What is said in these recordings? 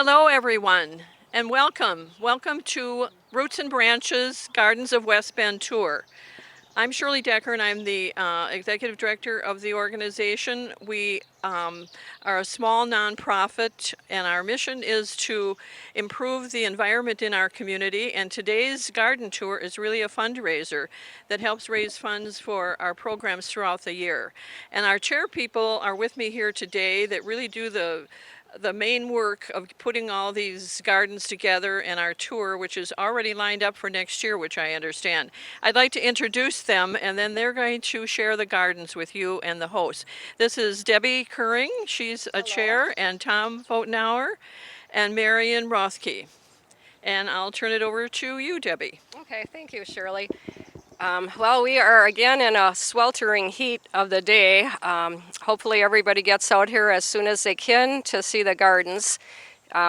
Hello, everyone, and welcome. Welcome to Roots and Branches Gardens of West Bend Tour. I'm Shirley Decker, and I'm the executive director of the organization. We are a small nonprofit, and our mission is to improve the environment in our community. And today's garden tour is really a fundraiser that helps raise funds for our programs throughout the year. And our chair people are with me here today that really do the main work of putting all these gardens together and our tour, which is already lined up for next year, which I understand. I'd like to introduce them, and then they're going to share the gardens with you and the hosts. This is Debbie Curring, she's a chair, and Tom Votenauer, and Marion Rothke. And I'll turn it over to you, Debbie. Okay, thank you, Shirley. Well, we are again in a sweltering heat of the day. Hopefully everybody gets out here as soon as they can to see the gardens.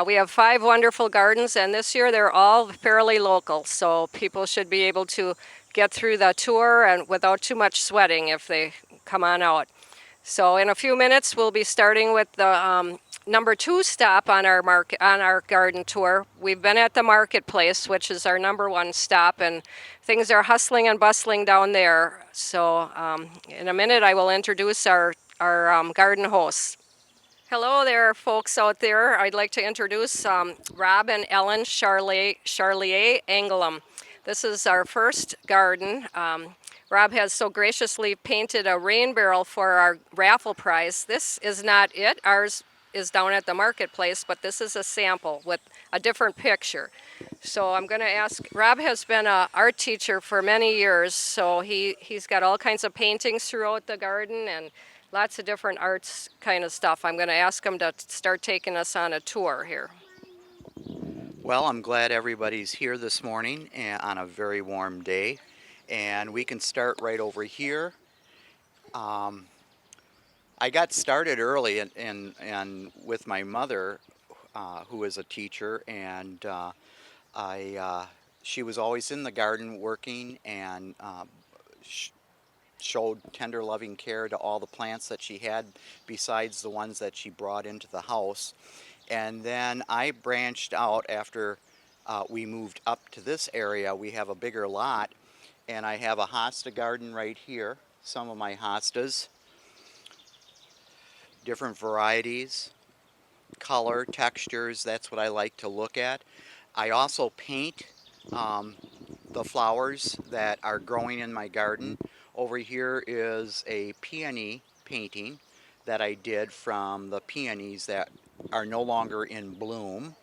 We have 5 wonderful gardens, and this year they're all fairly local, so people should be able to get through the tour and without too much sweating if they come on out. So in a few minutes we'll be starting with the number 2 stop on our garden tour. We've been at the marketplace, which is our number 1 stop, and things are hustling and bustling down there. So in a minute I will introduce our garden hosts. Hello there, folks out there. I'd like to introduce Rob and Ellen Charlier Anglem. This is our first garden. Rob has so graciously painted a rain barrel for our raffle prize. This is not it. Ours is down at the marketplace, but this is a sample with a different picture. So I'm going to ask, Rob has been an art teacher for many years, so he's got all kinds of paintings throughout the garden and lots of different arts kind of stuff. I'm going to ask him to start taking us on a tour here. Well, I'm glad everybody's here this morning on a very warm day, and we can start right over here. I got started early and with my mother, who is a teacher, and she was always in the garden working and showed tender loving care to all the plants that she had besides the ones that she brought into the house. And then I branched out after we moved up to this area. We have a bigger lot, and I have a Hosta Garden right here, some of my hostas, different varieties, color, textures. That's what I like to look at. I also paint the flowers that are growing in my garden. Over here is a peony painting that I did from the peonies that are no longer in bloom.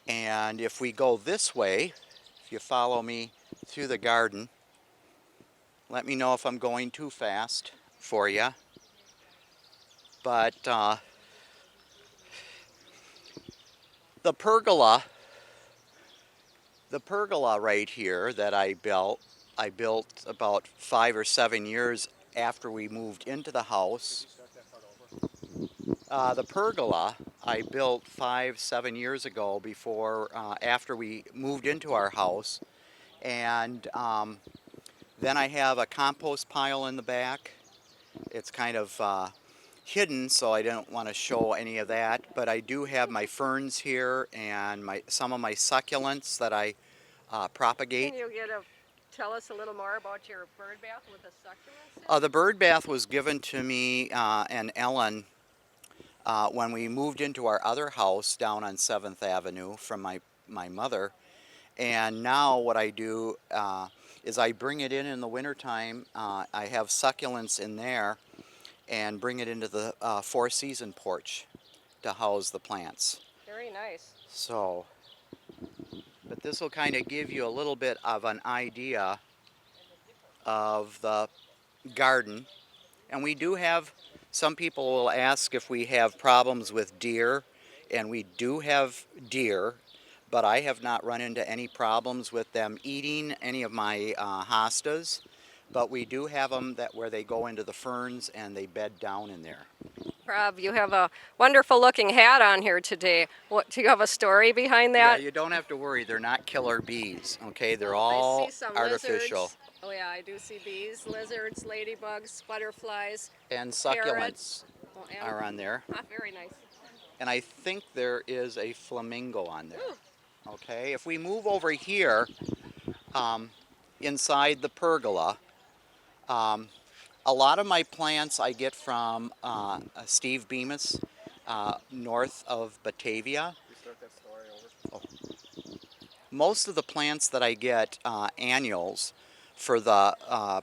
And if we go this way, if you follow me through the garden, let me know if I'm going too fast for you. But the pergola right here that I built about 5 or 7 years after we moved into the house. The pergola I built 5-7 years ago after we moved into our house, and then I have a compost pile in the back. It's kind of hidden, so I don't want to show any of that, but I do have my ferns here and some of my succulents that I propagate. Can you tell us a little more about your bird bath with the succulents? The bird bath was given to me and Ellen when we moved into our other house down on 7th Avenue from my mother. And now what I do is I bring it in the wintertime. I have succulents in there and bring it into the four-season porch to house the plants. Very nice. So, but this will kind of give you a little bit of an idea of the garden. And we do have, some people will ask if we have problems with deer, and we do have deer, but I have not run into any problems with them eating any of my hostas. But we do have them where they go into the ferns and they bed down in there. Rob, you have a wonderful looking hat on here today. Do you have a story behind that? Yeah, you don't have to worry. They're not killer bees, okay? They're all I see some artificial. Lizards. Oh yeah, I do see bees, lizards, ladybugs, butterflies. And succulents parrots. are on there. Very nice. and I think there is a flamingo on there. Ooh. Okay, if we move over here um, inside the pergola, um, a lot of my plants I get from Steve Bemis, north of Batavia. Oh. Most of the plants that I get annuals for the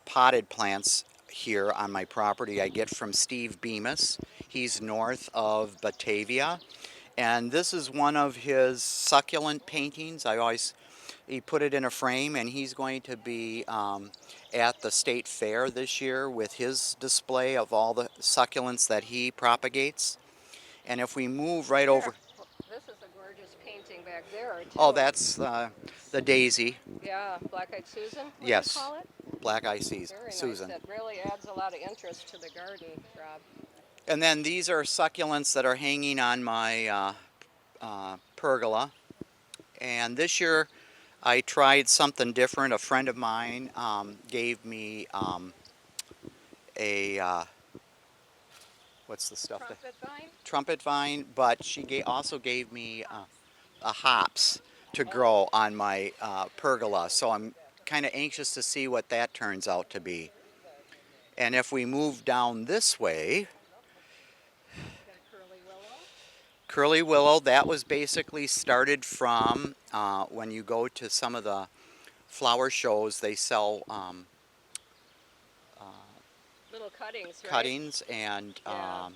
potted plants here on my property I get from Steve Bemis. He's north of Batavia. And this is one of his succulent paintings. He put it in a frame, and he's going to be at the state fair this year with his display of all the succulents that he propagates. And if we move right over, This is a gorgeous painting back there, too. oh, that's the daisy. Yeah, Black-Eyed Susan, what Yes, do you call it? Black-Eyed Very Susan. nice. That really adds a lot of interest to the garden, Rob. And then these are succulents that are hanging on my pergola. And this year I tried something different. A friend of mine gave me a what's the stuff? Trumpet vine? Trumpet vine, but she also gave me a hops to grow on my pergola. So I'm kind of anxious to see what that turns out to be. And if we move down this way, Curly Willow, that was basically started from when you go to some of the flower shows, they sell Little cuttings, right? cuttings and Yeah.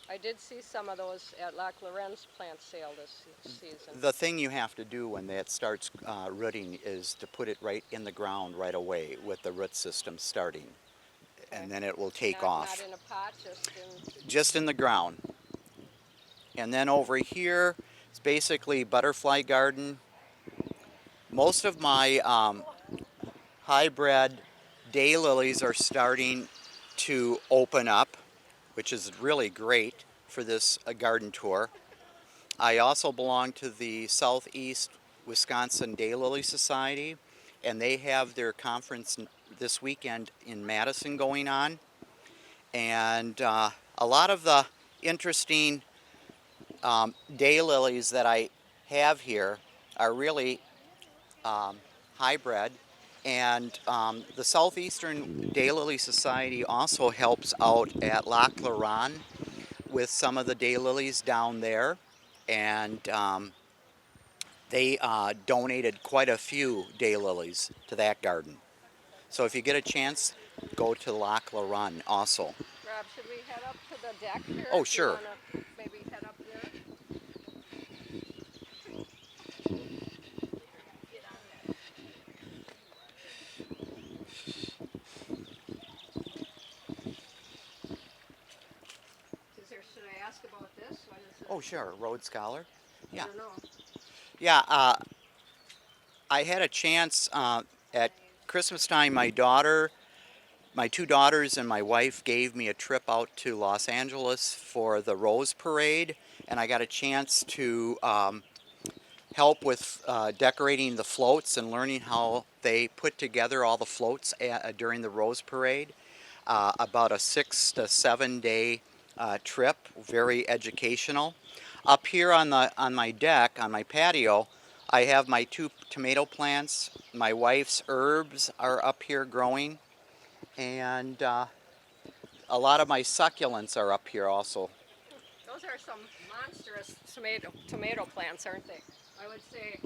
I did see some of those at Lac Lorenz plant sale this season. the thing you have to do when that starts rooting is to put it right in the ground right away with the root system starting. And then it will take off. Not in a pot, Just in the ground. And then over here, it's basically butterfly garden. Most of my hybrid daylilies are starting to open up, which is really great for this garden tour. I also belong to the Southeast Wisconsin Daylily Society, and they have their conference this weekend in Madison going on. And a lot of the interesting daylilies that I have here are really hybrid. And the Southeastern Daylily Society also helps out at Lac Loran with some of the daylilies down there. And they donated quite a few daylilies to that garden. So if you get a chance, go to Lac Loran also. Rob, should we head up to the deck here? Oh, Do you sure. wanna maybe head up there? Should I ask about this? What is it? Oh, sure. Rhodes Scholar. Yeah. I don't know. Yeah. I had a chance at Christmas time. My two daughters and my wife gave me a trip out to Los Angeles for the Rose Parade, and I got a chance to help with decorating the floats and learning how they put together all the floats during the Rose Parade. About a 6 to 7 day trip, very educational. Up here on my deck, on my patio, I have my 2 tomato plants. My wife's herbs are up here growing, and a lot of my succulents are up here also. Those are some monstrous tomato plants, aren't they? I would say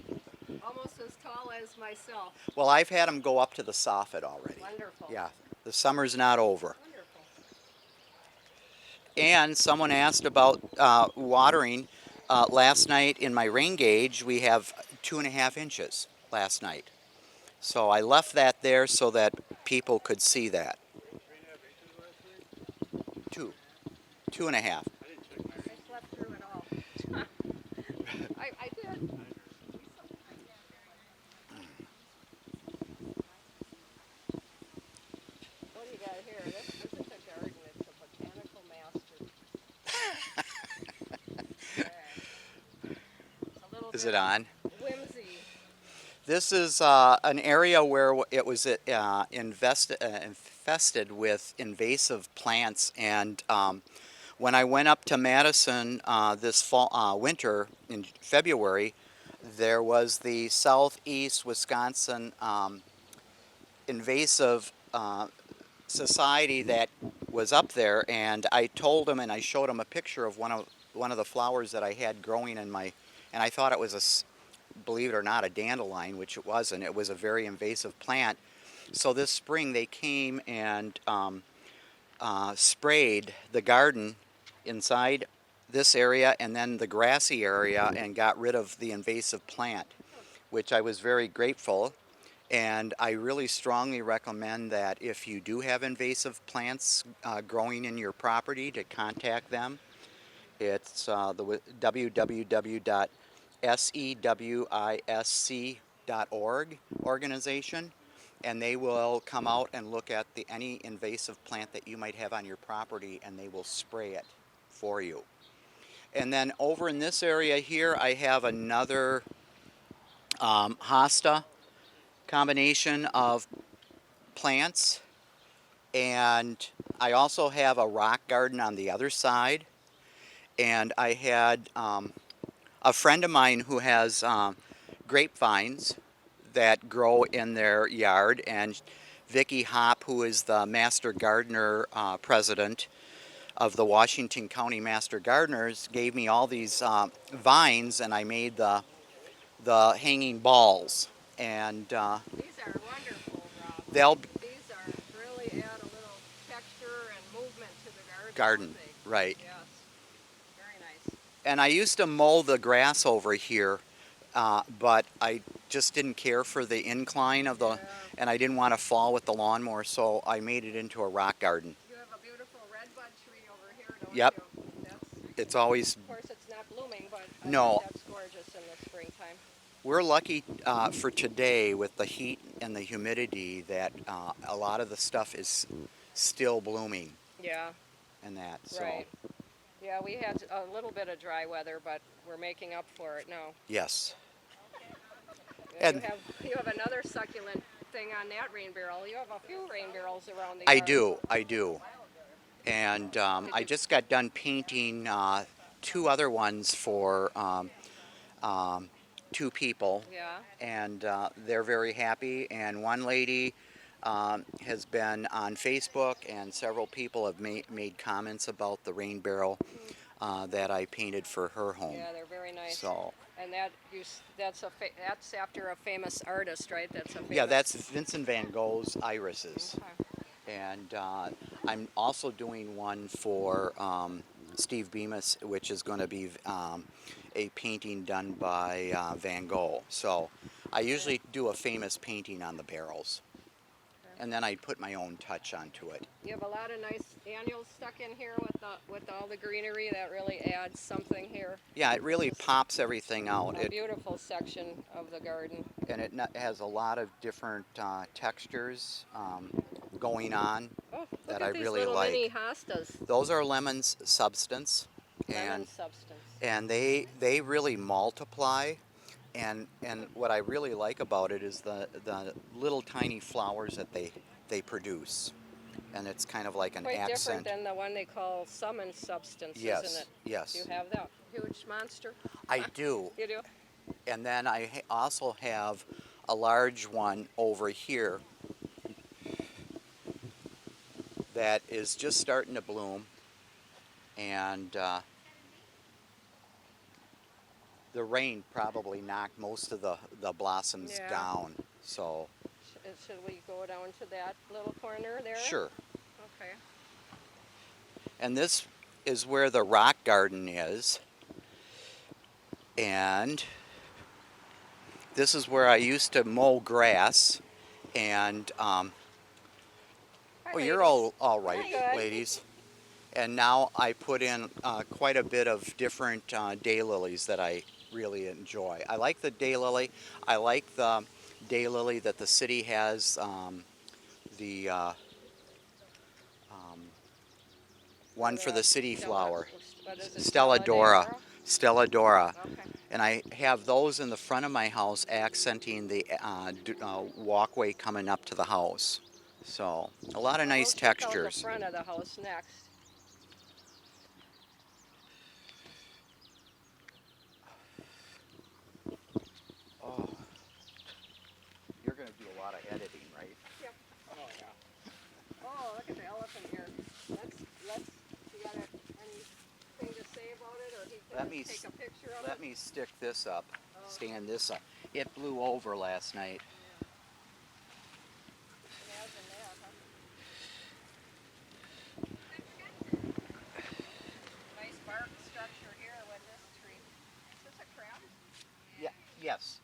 almost as tall as myself. Well, I've had them go up to the soffit already. Wonderful. Yeah, the summer's not over. Wonderful. And someone asked about watering. Last night in my rain gauge, we have 2.5 inches last night. So I left that there so that people could see that. 2.5. I slept through it all. I did. What do you got here? This isn't a garden, it's a botanical master. A little Is bit it on? whimsy. This is an area where it was infested with invasive plants, and When I went up to Madison this fall, winter in February, there was the Southeast Wisconsin invasive society that was up there, and I told him and I showed him a picture of one of the flowers that I had growing in my, and I thought it was believe it or not, a dandelion, which it wasn't. It was a very invasive plant. So this spring they came and sprayed the garden inside this area and then the grassy area and got rid of the invasive plant, which I was very grateful. And I really strongly recommend that if you do have invasive plants growing in your property, to contact them. It's the www.sewisc.org organization, and they will come out and look at any invasive plant that you might have on your property, and they will spray it for you. And then over in this area here, I have another hosta combination of plants, and I also have a rock garden on the other side. And I had a friend of mine who has grapevines that grow in their yard, and Vicki Hopp, who is the Master Gardener president of the Washington County Master Gardeners, gave me all these vines, and I made the hanging balls. And These are wonderful, Rob. they'll These are really add a little texture and movement to the garden, don't they? right? Yes. Very nice. And I used to mow the grass over here, but I just didn't care for the incline of the, and I didn't want to fall with the lawnmower, so I made it into a rock garden. You have a beautiful redbud tree over here, don't Yep. you? It's always, Of course, it's not blooming, but I No. think that's gorgeous in the springtime. we're lucky for today with the heat and the humidity that a lot of the stuff is still blooming Yeah, and that. So right. Yeah, we had a little bit of dry weather, but we're making up for it now. yes, And And- you have another succulent thing on that rain barrel. You have a few rain barrels around the I yard. do. And I just got done painting two other ones for two people, Yeah. and they're very happy. And one lady has been on Facebook, and several people have made comments about the rain barrel that I painted for her home. Yeah, they're very nice. So And that's after a famous artist, right? That's a famous. yeah, that's Vincent van Gogh's irises. Okay. And I'm also doing one for Steve Bemis, which is going to be a painting done by Van Gogh. So I usually do a famous painting on the barrels, and then I put my own touch onto it. You have a lot of nice annuals stuck in here with all the greenery. That really adds something here. Yeah, it really pops everything out. A beautiful section of the garden. And it has a lot of different textures going on Oh, look that at I these really little like. mini hostas. Those are lemons substance, Lemon substance. and they really multiply. And what I really like about it is the little tiny flowers that they produce, and it's kind of like an Quite accent. different than the one they call summon substance, Yes, isn't it? yes. You have that huge monster. I do. You do? And then I also have a large one over here that is just starting to bloom, and the rain probably knocked most of the blossoms Yeah. down. So Should we go down to that little corner there? sure. Okay. And this is where the rock garden is. And this is where I used to mow grass. And Hi, you're ladies. all right, Good. ladies. And now I put in quite a bit of different daylilies that I really enjoy. I like the daylily. I like the daylily that the city has, the one for the city flower, What is it? Stella Dora. Stella Dora. Okay. And I have those in the front of my house accenting the walkway coming up to the house. So a lot of nice We'll check out textures. the front of the house next. me stick this up, stand this up. It blew over last night. Nice bark structure here with this tree. Is this a crab? Yeah, yes.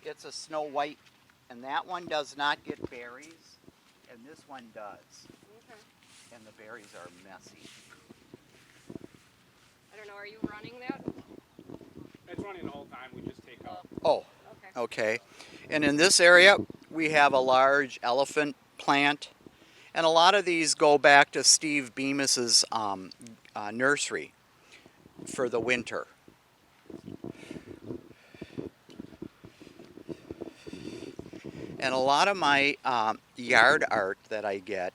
It's a snow white, and that one does not get berries, and this one does. Okay. And the berries are messy. I don't know, are you running that? It's running the whole time. We just take out. Oh, Okay. okay. And in this area, we have a large elephant plant, and a lot of these go back to Steve Bemis's nursery for the winter. And a lot of my yard art that I get,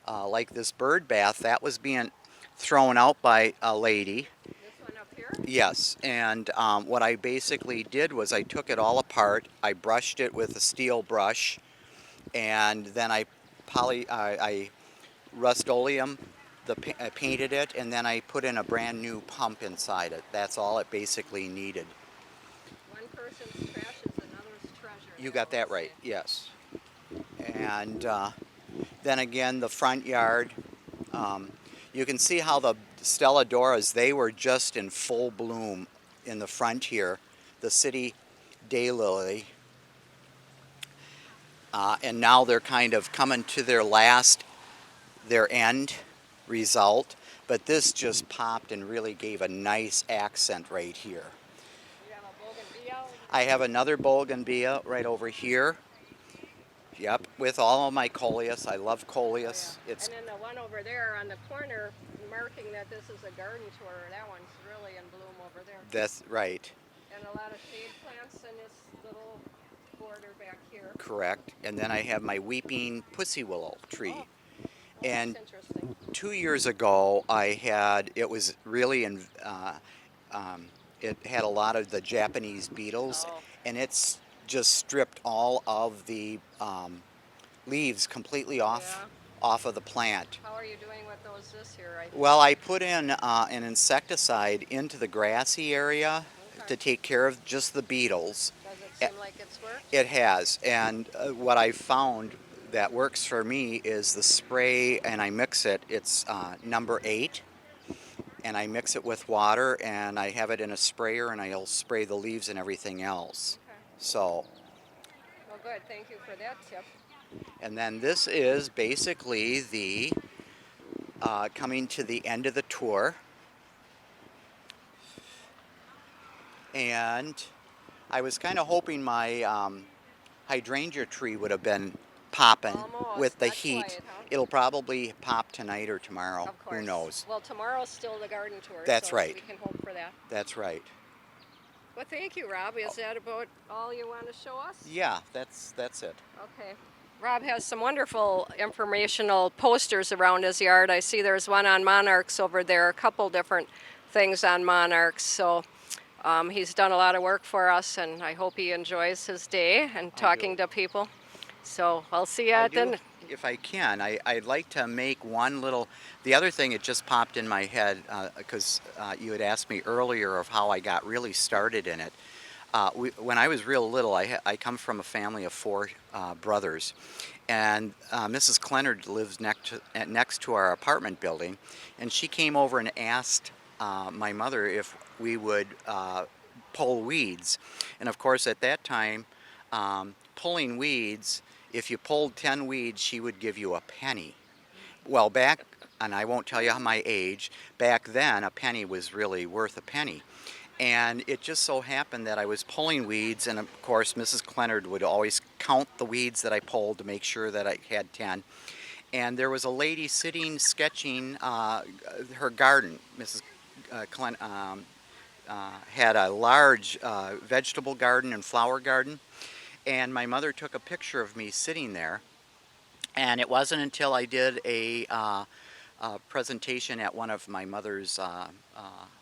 like this bird bath, that was being thrown out by a lady. This one up here? Yes, and what I basically did was I took it all apart, I brushed it with a steel brush, and then I Rust-Oleum I painted it, and then I put in a brand new pump inside it. That's all it basically needed. One person's trash is another's treasure. You got that right, yes. And then again, the front yard, you can see how the Stelladoras, they were just in full bloom in the front here. The city daylily. And now they're kind of coming to their end result. But this just popped and really gave a nice accent right here. You have a bougainvillea over there? I have another bougainvillea right over here. Yep, with all of my coleus. I love coleus. It's And then the one over there on the corner, marking that this is a garden tour, that one's really in bloom over there. that's right, And a lot of shade plants in this little border back here. correct. And then I have my weeping pussy willow tree. Oh, And that's interesting. 2 years ago, it was really it had a lot of the Japanese beetles, Oh. and it's just stripped all of the leaves completely off of the plant. How are you doing with those this year? I think? Well, I put in an insecticide into the grassy area Okay. to take care of just the beetles. Does it seem like it's worked? It has, and what I found that works for me is the spray, and I mix it. It's number 8, and I mix it with water, and I have it in a sprayer, and I'll spray the leaves and everything else. Okay. So, Well, good. Thank you for that tip. and then this is basically the coming to the end of the tour, and I was kind of hoping my hydrangea tree would have been popping Almost, with the not heat. quite, huh? It'll probably pop tonight or tomorrow. Of course. Who knows? Well, tomorrow's still the garden tour. That's so right. We can hope for that. That's right. Well, thank you, Rob. Is that about all you want to show us? Yeah, that's it. Okay. Rob has some wonderful informational posters around his yard. I see there's one on monarchs over there, a couple different things on monarchs. So he's done a lot of work for us, and I hope he enjoys his day and talking to people. So I'll see you I at do, the... if I can, I'd like to make one little. The other thing, it just popped in my head because you had asked me earlier of how I got really started in it. When I was real little, I come from a family of 4 brothers, and Mrs. Clennard lives next to our apartment building, and she came over and asked my mother if we would pull weeds, and of course at that time, pulling weeds. If you pulled 10 weeds, she would give you a penny. Well, back, and I won't tell you my age, back then a penny was really worth a penny. And it just so happened that I was pulling weeds, and of course Mrs. Clennard would always count the weeds that I pulled to make sure that I had 10. And there was a lady sitting sketching her garden. Mrs. Had a large vegetable garden and flower garden. And my mother took a picture of me sitting there, and it wasn't until I did a presentation at one of my mother's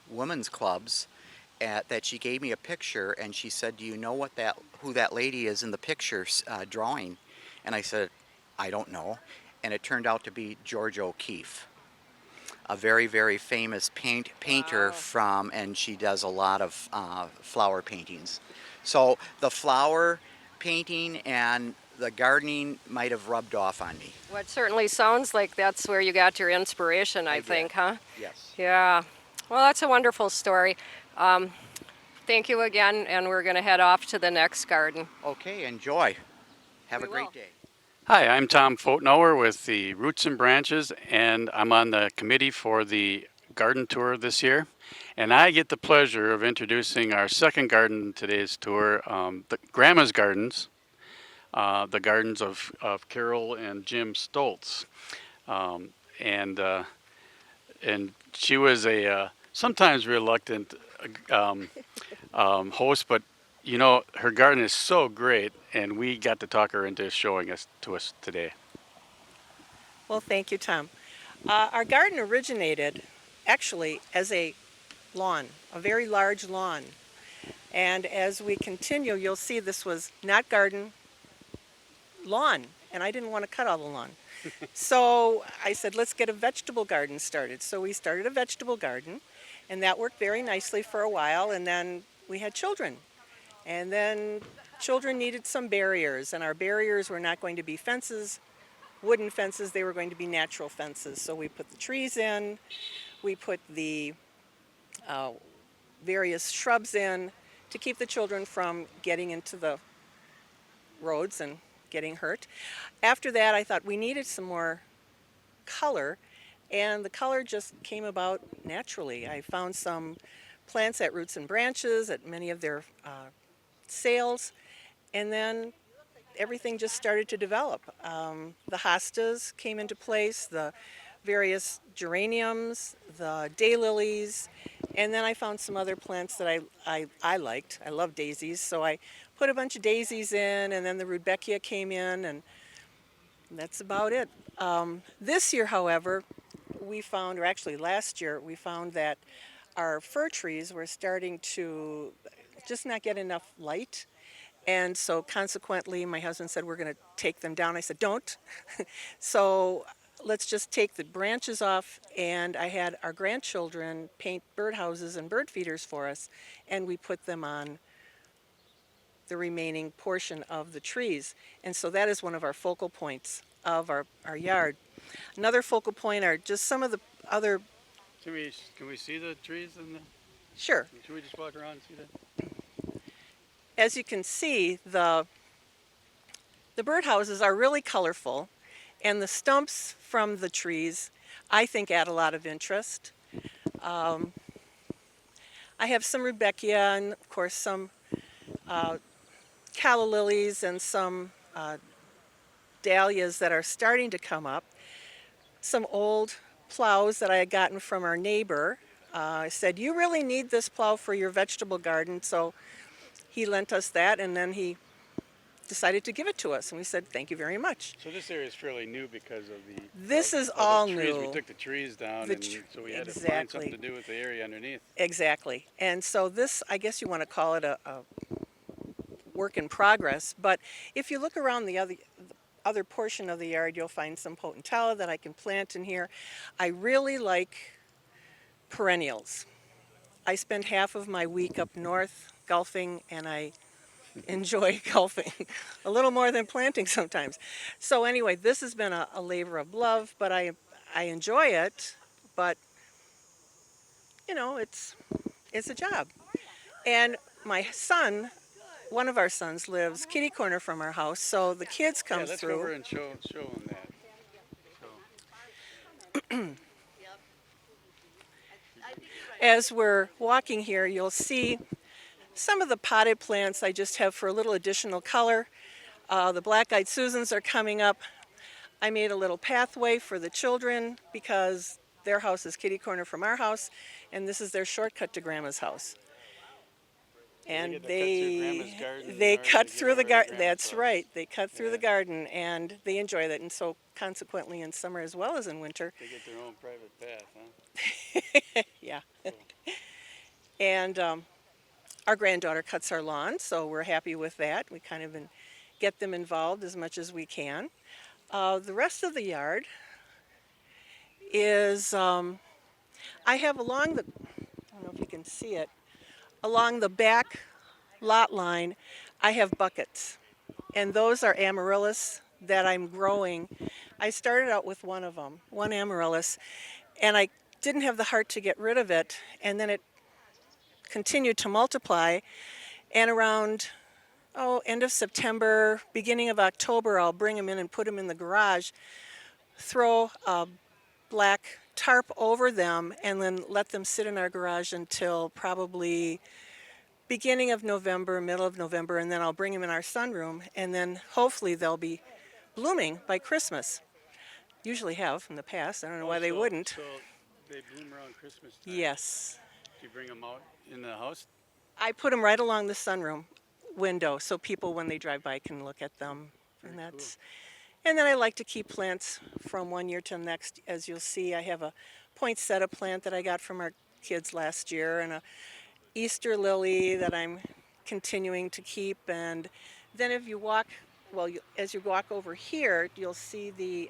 women's clubs that she gave me a picture, and she said, "Do you know who that lady is in the picture drawing?" And I said, "I don't know," and it turned out to be George O'Keeffe. a very, very famous painter Wow. from, and she does a lot of flower paintings. So the flower painting and the gardening might have rubbed off on me. Well, it certainly sounds like that's where you got your inspiration, I did. think, huh? Yes. Yeah. Well, that's a wonderful story. Um, Thank you again, and we're going to head off to the next garden. Okay, enjoy. Have We a great will. day. Hi, I'm Tom Fotenauer with the Roots and Branches, and I'm on the committee for the garden tour this year. And I get the pleasure of introducing our second garden in today's tour, the Grandma's Gardens, the gardens of Carol and Jim Stoltz. Um, and, uh, and she was a sometimes reluctant um, host, but you know, her garden is so great, and we got to talk her into showing us to us today. Well, thank you, Tom. Our garden originated actually as a lawn, a very large lawn. And as we continue, you'll see this was not garden, lawn. And I didn't want to cut all the lawn. So I said, let's get a vegetable garden started. So we started a vegetable garden, and that worked very nicely for a while. And then we had children. And then children needed some barriers, and our barriers were not going to be fences, wooden fences, they were going to be natural fences. So we put the trees in, we put the various shrubs in to keep the children from getting into the roads and getting hurt. After that, I thought we needed some more color, and the color just came about naturally. I found some plants at Roots and Branches at many of their sales, and then everything just started to develop. The hostas came into place, the various geraniums, the daylilies, and then I found some other plants that I liked. I love daisies, so I put a bunch of daisies in, and then the rudbeckia came in, and that's about it. This year, however, we found, or actually last year, we found that our fir trees were starting to just not get enough light. And so consequently, my husband said, we're going to take them down. I said, don't. So let's just take the branches off. And I had our grandchildren paint birdhouses and bird feeders for us. And we put them on the remaining portion of the trees. And so that is one of our focal points of our yard. Another focal point are just some of the other, Can we see the trees in the? sure. Should we just walk around and see that? As you can see, the birdhouses are really colorful, and the stumps from the trees, I think, add a lot of interest. I have some rudbeckia and, of course, some calla lilies and some dahlias that are starting to come up. Some old plows that I had gotten from our neighbor. I said, you really need this plow for your vegetable garden, so he lent us that, and then he decided to give it to us, and we said, thank you very much. So this area is fairly new because of the. This is of all the trees. new. We took the trees down, The and tr- so we had to find exactly. something to do with the area underneath. Exactly. And so this, I guess you want to call it a work in progress, but if you look around the other portion of the yard, you'll find some potentilla that I can plant in here. I really like perennials. I spend half of my week up north golfing, and I enjoy golfing a little more than planting sometimes. So anyway, this has been a labor of love, but I enjoy it, but you know, it's a job. And my son, one of our sons, lives kitty corner from our house, so the kids come Yeah, let's go through. over and show them that. As we're walking here, you'll see some of the potted plants I just have for a little additional color. The black-eyed Susans are coming up. I made a little pathway for the children because their house is kitty corner from our house, and this is their shortcut to Grandma's house. And they cut through the garden. That's right. They cut through the garden, and they enjoy that. And so consequently in summer as well as in winter. They get their own private path, huh? Yeah. And our granddaughter cuts our lawn, so we're happy with that. We kind of get them involved as much as we can. The rest of the yard is I have along the, I don't know if you can see it, along the back lot line, I have buckets. And those are Amaryllis that I'm growing. I started out with one of them, one Amaryllis, and I didn't have the heart to get rid of it. And then it continued to multiply. And around, end of September, beginning of October, I'll bring them in and put them in the garage, throw a black tarp over them, and then let them sit in our garage until probably beginning of November, middle of November, and then I'll bring them in our sunroom, and then hopefully they'll be blooming by Christmas. Usually have in the past. I don't know why they wouldn't. So they bloom around Christmas time. Yes. Do you bring them out in the house? I put them right along the sunroom window so people when they drive by can look at them. Very And that's and then I like to keep plants from one year to the next. As you'll see, I have a poinsettia plant that I got from our kids last year and a Easter lily that I'm continuing to keep. And then if you walk, as you walk over here, you'll see the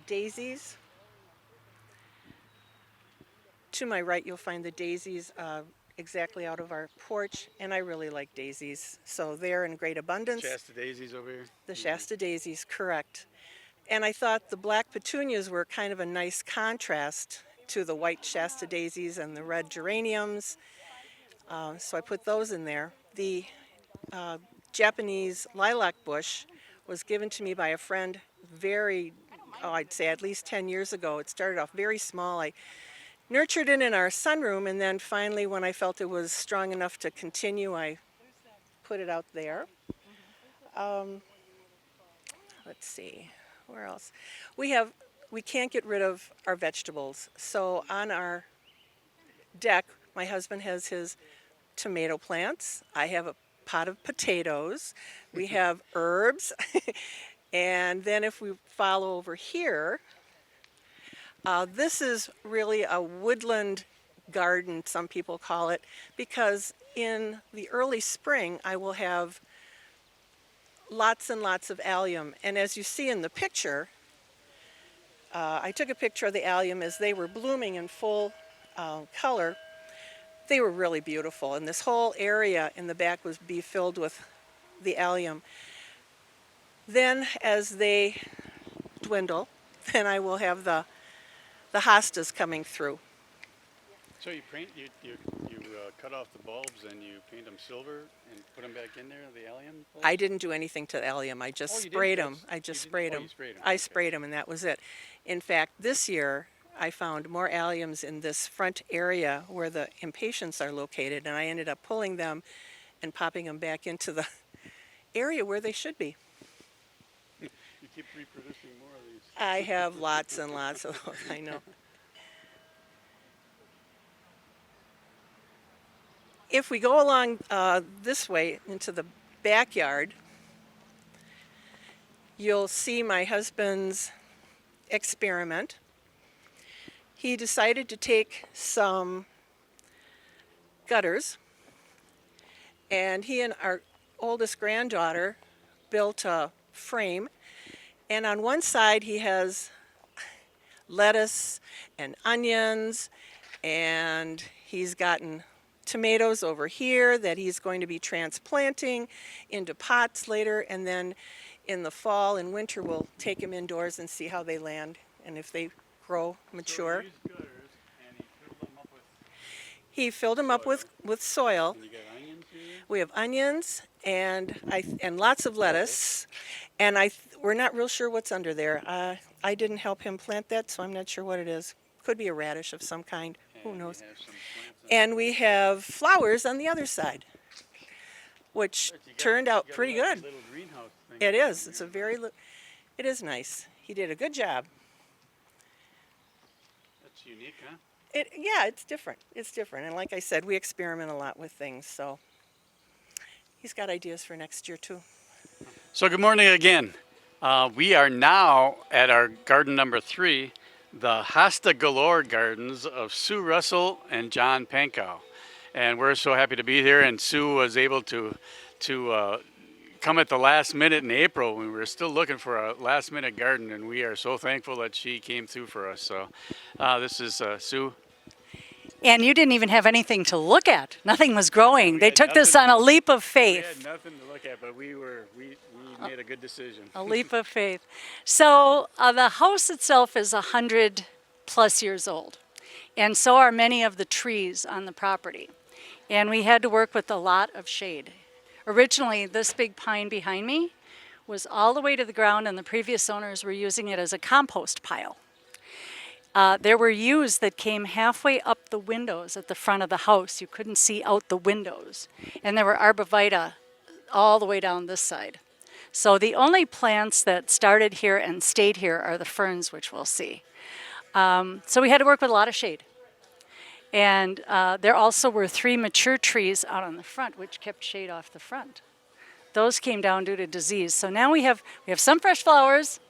daisies. To my right, you'll find the daisies exactly out of our porch, and I really like daisies. So they're in great abundance. Shasta daisies over here. The Shasta daisies, correct. And I thought the black petunias were kind of a nice contrast to the white Shasta daisies and the red geraniums. So I put those in there. The Japanese lilac bush was given to me by a friend I'd say at least 10 years ago. It started off very small. I nurtured it in our sunroom, and then finally when I felt it was strong enough to continue, I put it out there. Let's see, where else? We can't get rid of our vegetables. So on our deck, my husband has his tomato plants. I have a pot of potatoes. We have herbs. And then if we follow over here, this is really a woodland garden, some people call it, because in the early spring I will have lots and lots of allium. And as you see in the picture, I took a picture of the allium as they were blooming in full color. They were really beautiful, and this whole area in the back was filled with the allium. Then as they dwindle, then I will have the hostas coming through. So you paint, you cut off the bulbs and you paint them silver and put them back in there, the allium bulbs? I didn't do anything to the allium. I just sprayed them. I just sprayed them. I sprayed them, and that was it. In fact, this year I found more alliums in this front area where the impatiens are located, and I ended up pulling them and popping them back into the area where they should be. You keep reproducing more of these. I have lots and lots of those, I know. If we go along this way into the backyard, you'll see my husband's experiment. He decided to take some gutters, and he and our oldest granddaughter built a frame, and on one side he has lettuce and onions, and he's gotten tomatoes over here that he's going to be transplanting into pots later, and then in the fall and winter we'll take them indoors and see how they land and if they grow mature. So you use gutters and He filled them up with soil. and you got onions here? We have onions and lots of lettuce, and we're not real sure what's under there. I didn't help him plant that, so I'm not sure what it is. Could be a radish of some kind. Who And knows? you have some plants on And we have flowers on the other side, which it. You got- turned out you got pretty like a good. little greenhouse thing It going is. on It's here. it is nice. He did a good job. That's unique, huh? Yeah, it's different. It's different. And like I said, we experiment a lot with things, so he's got ideas for next year too. So good morning again. We are now at our garden number 3, the Hosta Gardens of Sue Russell and John Pankow. And we're so happy to be here, and Sue was able to come at the last minute in April when we were still looking for a last minute garden, and we are so thankful that she came through for us. So this is Sue. And you didn't even have anything to look at. Nothing was growing. They had took this on nothing. a leap of We faith. had nothing to look at, but we made a good decision. A leap of faith. So the house itself is 100+ years old. And so are many of the trees on the property. And we had to work with a lot of shade. Originally, this big pine behind me was all the way to the ground, and the previous owners were using it as a compost pile. There were yews that came halfway up the windows at the front of the house. You couldn't see out the windows. And there were arborvitae all the way down this side. So the only plants that started here and stayed here are the ferns, which we'll see. So we had to work with a lot of shade. And there also were 3 mature trees out on the front, which kept shade off the front. Those came down due to disease. So now we have some fresh flowers,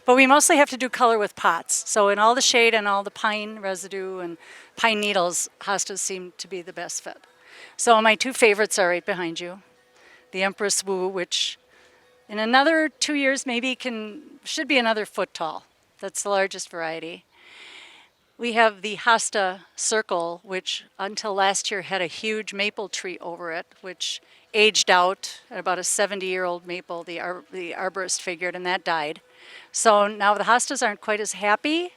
but we mostly have to do color with pots. So in all the shade and all the pine residue and pine needles, hostas seem to be the best fit. So my 2 favorites are right behind you. The Empress Wu, which in another 2 years maybe should be another foot tall. That's the largest variety. We have the Hosta Circle, which until last year had a huge maple tree over it, which aged out at about a 70-year-old maple, the arborist figured, and that died. So now the hostas aren't quite as happy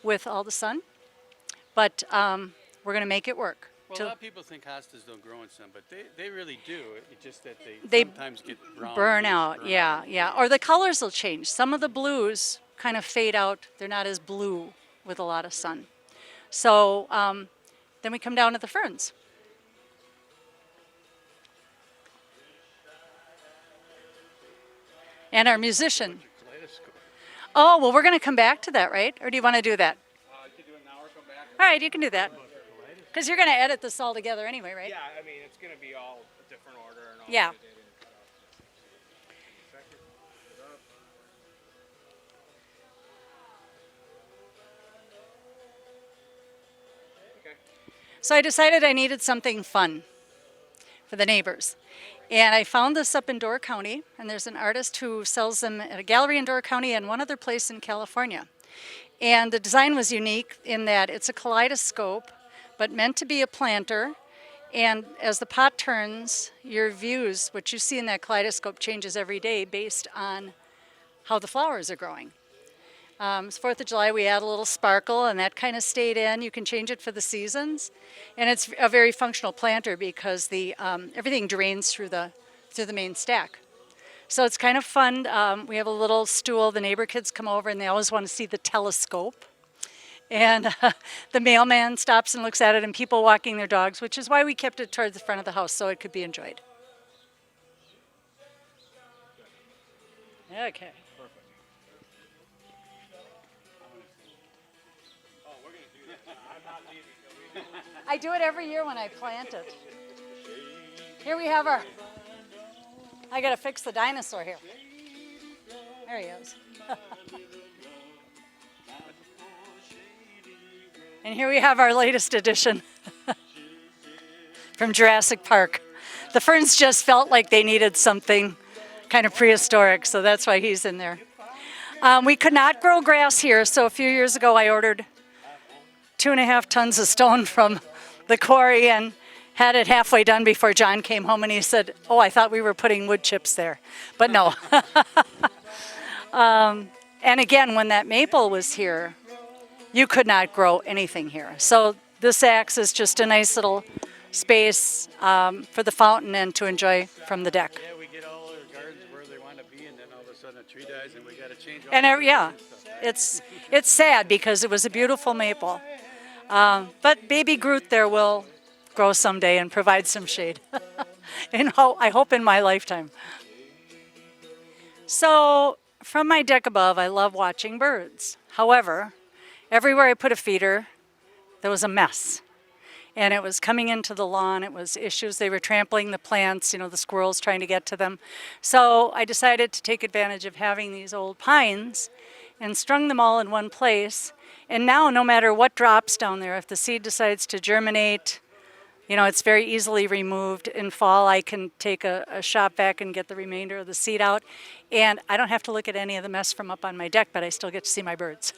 with all the sun, but we're going to make it work. Well, a lot of people think hostas don't grow in sun, but they really do. It's just that They sometimes get brown. burn leaves, out, burn yeah, out. yeah. Or the colors will change. Some of the blues kind of fade out. They're not as blue with a lot of sun. So then we come down to the ferns. And our musician. Oh, well, we're going to come back to that, right? Or do you want to do that? You can do it now or come back. All right, you can do that. Because you're going to edit this all together anyway, right? Yeah, I mean, it's going to be all a different order and all. Yeah. So I decided I needed something fun for the neighbors. And I found this up in Door County, and there's an artist who sells them at a gallery in Door County and one other place in California. And the design was unique in that it's a kaleidoscope, but meant to be a planter. And as the pot turns, your views, what you see in that kaleidoscope, changes every day based on how the flowers are growing. It's 4th of July, we add a little sparkle, and that kind of stayed in. You can change it for the seasons. And it's a very functional planter because the everything drains through the main stack. So it's kind of fun. We have a little stool. The neighbor kids come over, and they always want to see the telescope. And the mailman stops and looks at it, and people walking their dogs, which is why we kept it towards the front of the house so it could be enjoyed. Okay. I do it every year when I plant it. Here we have our, I gotta fix the dinosaur here. There he is. And here we have our latest edition from Jurassic Park. The ferns just felt like they needed something kind of prehistoric, so that's why he's in there. We could not grow grass here, so a few years ago I ordered 2.5 tons of stone from the quarry and had it halfway done before John came home, and he said, "Oh, I thought we were putting wood chips there." But no. And again, when that maple was here, you could not grow anything here. So this acts as just a nice little space for the fountain and to enjoy from the deck. Yeah, we get all our gardens where they want to be, and then all of a sudden a tree dies, and we got to change all And the yeah, stuff. it's sad because it was a beautiful maple. But baby Groot there will grow someday and provide some shade. And I hope in my lifetime. So from my deck above, I love watching birds. However, everywhere I put a feeder, there was a mess. And it was coming into the lawn. It was issues. They were trampling the plants, the squirrels trying to get to them. So I decided to take advantage of having these old pines and strung them all in one place. And now, no matter what drops down there, if the seed decides to germinate, it's very easily removed. In fall, I can take a shop vac and get the remainder of the seed out. And I don't have to look at any of the mess from up on my deck, but I still get to see my birds.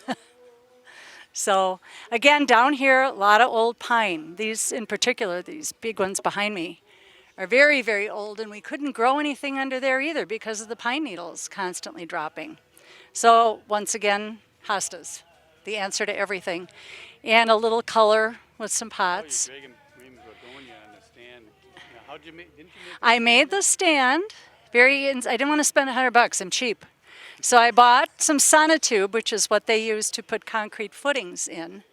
So again, down here, a lot of old pine. These in particular, these big ones behind me, are very, very old, and we couldn't grow anything under there either because of the pine needles constantly dropping. So once again, hostas, the answer to everything. And a little color with some pots. Oh, you're dragging green begonia on the stand. Now, how'd you make, didn't you make I made the stand. I didn't want to spend $100. I'm cheap. So I bought some sonotube, which is what they use to put concrete footings in,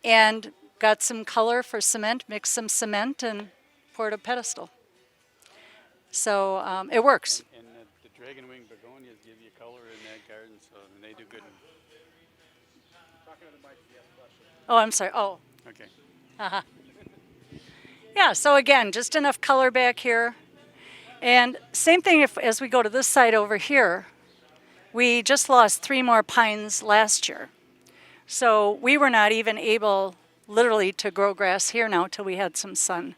and got some color for cement, mixed some cement, and poured a pedestal. So it works. And the dragon wing begonias give you color in that garden, so they do good. Oh, I'm sorry. Oh, Okay. yeah. So again, just enough color back here. And same thing as we go to this side over here. We just lost 3 more pines last year. So we were not even able, literally, to grow grass here now till we had some sun.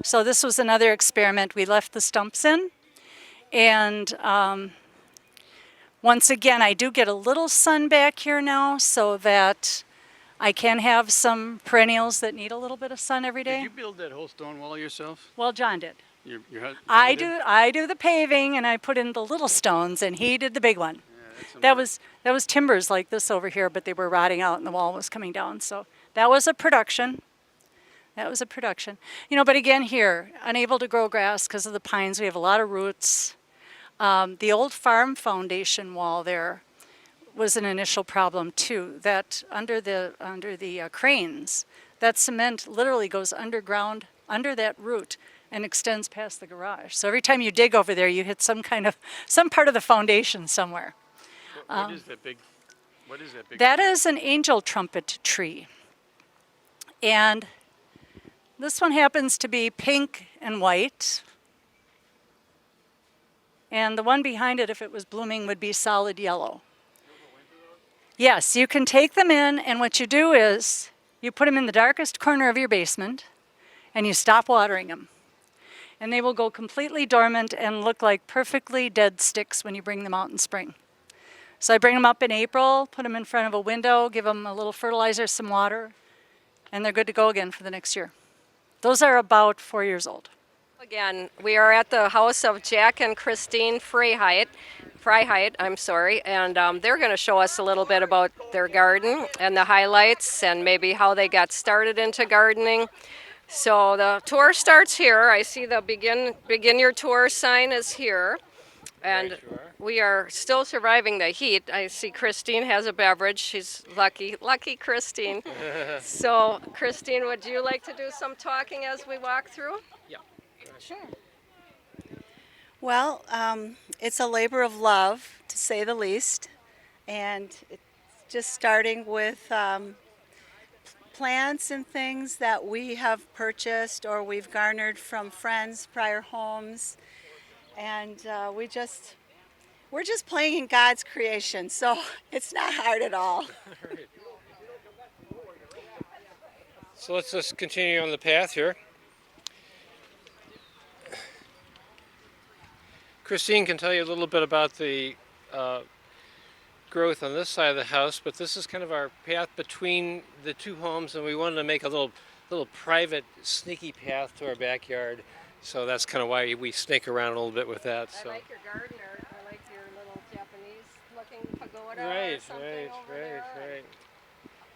So this was another experiment. We left the stumps in. And once again, I do get a little sun back here now so that I can have some perennials that need a little bit of sun every Did day. you build that whole stone wall yourself? Well, John did. Your husband? I do the paving, and I put in the little stones, and he did the big one. Yeah, that's That was timbers like this over here, but they were rotting out, and the wall was coming down. So that was a production. You know, but again here, unable to grow grass because of the pines. We have a lot of roots. The old farm foundation wall there was an initial problem too. That under the cranes, that cement literally goes underground under that root and extends past the garage. So every time you dig over there, you hit some part of the foundation somewhere. What is that big? That is an angel trumpet tree. And this one happens to be pink and white. And the one behind it, if it was blooming, would be solid yellow. Yes, you can take them in, and what you do is you put them in the darkest corner of your basement, and you stop watering them. And they will go completely dormant and look like perfectly dead sticks when you bring them out in spring. So I bring them up in April, put them in front of a window, give them a little fertilizer, some water, and they're good to go again for the next year. Those are about 4 years old. Again, we are at the house of Jack and Christine Freiheit, and they're going to show us a little bit about their garden and the highlights and maybe how they got started into gardening. So the tour starts here. I see the begin your tour sign is here. And we are still surviving the heat. I see Christine has a beverage. She's lucky Christine. So Christine, would you like to do some talking as we walk through? Sure. Well, it's a labor of love, to say the least, and it's just starting with plants and things that we have purchased or we've garnered from friends' prior homes, and we're just playing in God's creation, so it's not hard at all. So let's just continue on the path here. Christine can tell you a little bit about the growth on this side of the house, but this is kind of our path between the two homes, and we wanted to make a little private, sneaky path to our backyard. So that's kind of why we snake around a little bit with that. I So. like your garden art. I like your little Japanese-looking pagoda or Right. something over there.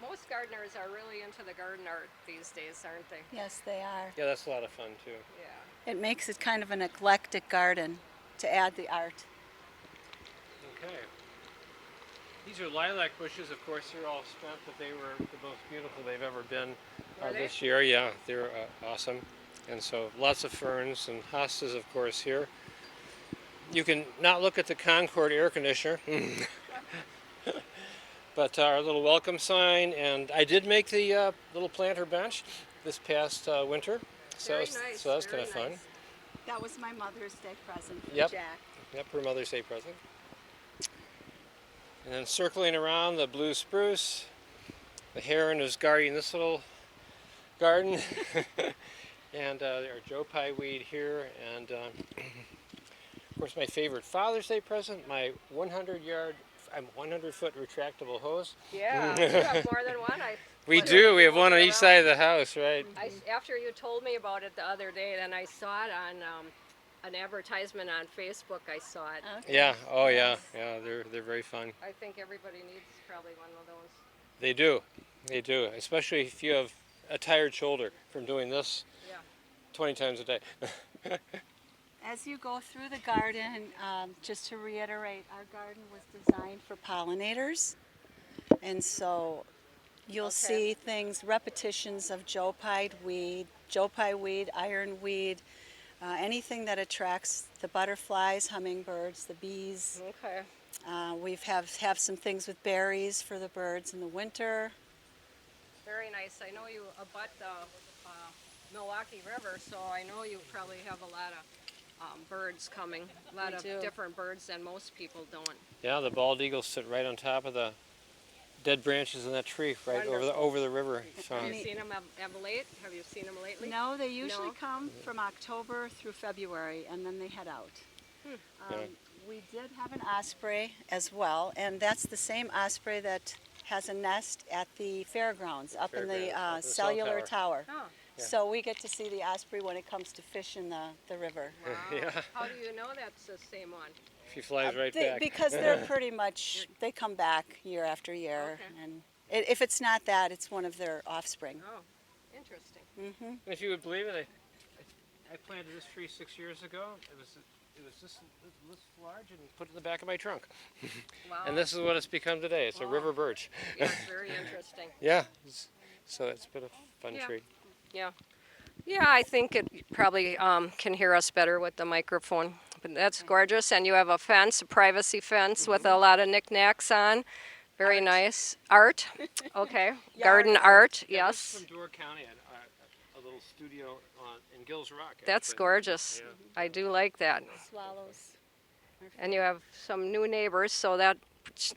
Most gardeners are really into the garden art these days, aren't they? Yes, they are. Yeah, that's a lot of fun too. Yeah. It makes it kind of an eclectic garden to add the art. Okay. These are lilac bushes. Of course, they're all spent, but they were the most beautiful they've ever been this year. Yeah, they're awesome. And so lots of ferns and hostas, of course, here. You can not look at the Concord air conditioner. But our little welcome sign, and I did make the little planter bench this past winter. So, Very nice, so that's very kind of fun. nice. That was my Mother's Day present for Yep. Jack. Yep, her Mother's Day present. And then circling around the blue spruce, the heron is guarding this little garden. And our Joe Pye weed here, and of course my favorite Father's Day present, my 100-yard I'm 100-foot retractable hose. Yeah, you have more than one. We put do. it We have one on all each around. side of the house, right? After you told me about it the other day, then I saw it on an advertisement on Facebook. I saw it. Okay. Yeah. Oh, yeah. Yeah. They're very fun. I think everybody needs probably one of those. They do. They do. Especially if you have a tired shoulder from doing this Yeah. 20 times a day. As you go through the garden, just to reiterate, our garden was designed for pollinators. And so you'll see things, repetitions of Joe Pye weed, ironweed, anything that attracts the butterflies, hummingbirds, the bees. Okay. We have some things with berries for the birds in the winter. Very nice. I know you abut the Milwaukee River, so I know you probably have a lot of birds coming. A lot We of do. different birds than most people don't. Yeah, the bald eagles sit right on top of the dead branches in that tree, right over the river. So Have you seen them of late? Have you seen them lately? No, they usually No? come from October through February, and then they head out. Yeah. We did have an osprey as well, and that's the same osprey that has a nest at the fairgrounds up in Fairgrounds, the up in the cell cellular tower. Oh, Yeah. So we get to see the osprey when it comes to fish in the river. wow. Yeah. How do you know that's the same one? She flies right They- back. Because they're pretty much, they come back year after year. Okay. And if it's not that, it's one of their offspring. Oh, interesting. And if you would believe it, I planted this tree 6 years ago. It was this large and put it in the back of my trunk. Wow. And this is what it's become today. It's a Wow. river birch. Yeah, very interesting. Yeah. So it's been a fun Yeah. tree. Yeah. Yeah, I think it probably can hear us better with the microphone. But that's gorgeous. And you have a fence, a privacy fence with a lot of knickknacks on. Very nice. Art. Okay. Garden art. Yeah, this is Yes. from Door County, a little studio in Gills Rock. That's actually. gorgeous. Yeah. I do like that. Swallows. And you have some new neighbors, so that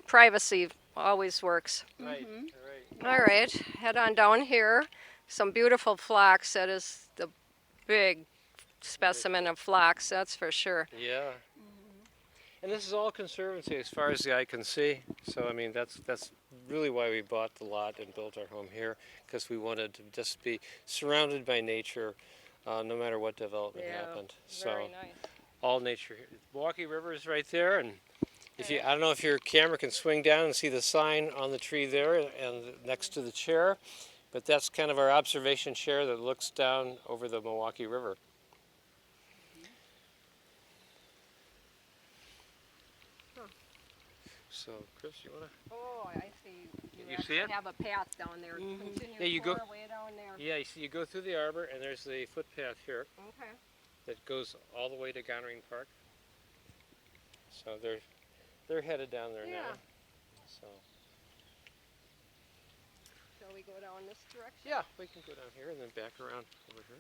privacy always works. Right. Right. All right, head on down here. Some beautiful phlox. That is the big specimen of phlox, that's for sure. Yeah. And this is all conservancy as far as the eye can see. So I mean that's really why we bought the lot and built our home here, because we wanted to just be surrounded by nature, no matter what development happened. So Very nice. all nature. Milwaukee River is right there, and if you, I don't know if your camera can swing down and see the sign on the tree there and next to the chair, but that's kind of our observation chair that looks down over the Milwaukee River. So, Chris, you wanna? Oh, I see. You actually see it? have a path down there. Continue Yeah, you go- way down there. Yeah, you see, you go through the arbor, and there's the footpath here Okay. that goes all the way to Gonerine Park. So they're headed down there Yeah. now. So Shall we go down this direction? yeah, we can go down here and then back around over here.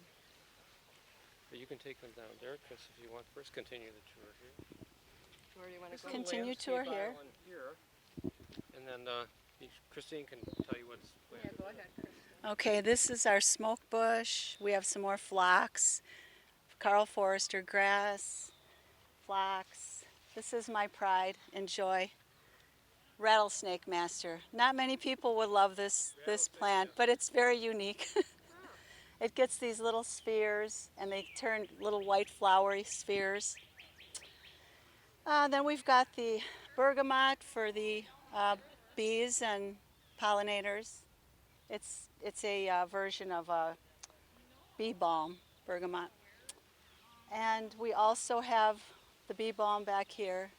But you can take them down there, Chris, if you want. First, continue the tour here. Where do you want to This go? little Continue landscape tour here. island here. And then Christine can tell you what's Yeah, planted. go ahead, Chris. Okay, this is our smoke bush. We have some more phlox, Carl Forrester grass, phlox. This is my pride and joy. Rattlesnake master. Not many people would love this plant, but it's very unique. It gets these little spheres, and they turn little white flowery spheres. Then we've got the bergamot for the bees and pollinators. It's a version of a bee balm, bergamot. And we also have the bee balm back here.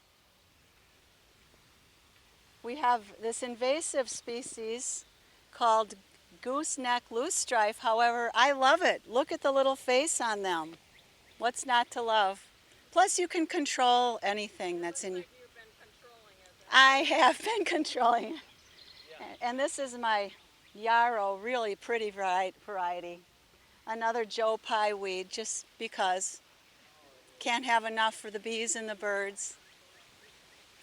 We have this invasive species called gooseneck loosestrife. However, I love it. Look at the little face on them. What's not to love? Plus, you can control anything that's in you. I have been controlling it. And this is my Yarrow, really pretty variety. Another Joe Pye weed, just because. Can't have enough for the bees and the birds.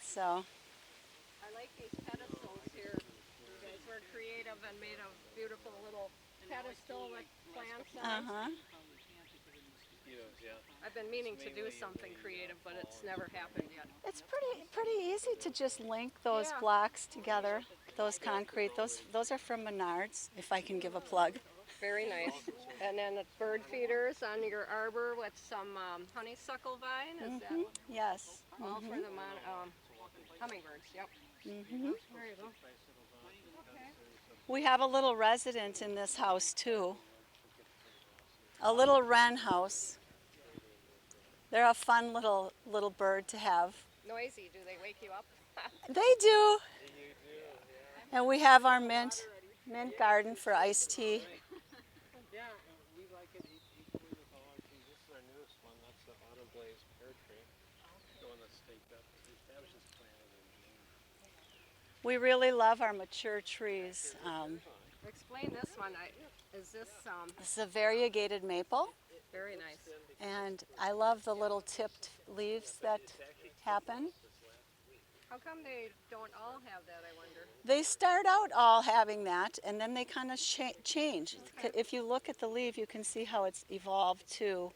So, I like these pedestals here. You guys were creative and made a beautiful little pedestal with plants on it. mosquitoes, yeah. I've been meaning to do something creative, but it's never happened yet. It's pretty easy to just link those Yeah. blocks together. Those concrete. Those are from Menards. If I can give a plug. Very nice. And then the bird feeders on your arbor with some honeysuckle vine. Is that Yes. all for the hummingbirds? Yep. There you go. We have a little resident in this house too. A little wren house. They're a fun little bird to have. Noisy. Do they wake you up? They do. And we have our mint garden for iced tea. Yeah, we like it equally with all our trees. This is our newest one. That's the autumn blaze pear tree. The one that's staked up. That was just planted in June. We really love our mature trees. Explain this one. Is this This is a variegated maple, very nice? and I love the little tipped leaves that happen. How come they don't all have that, I wonder? They start out all having that, and then they kind of change. If you look at the leaf, you can see how it's evolved too.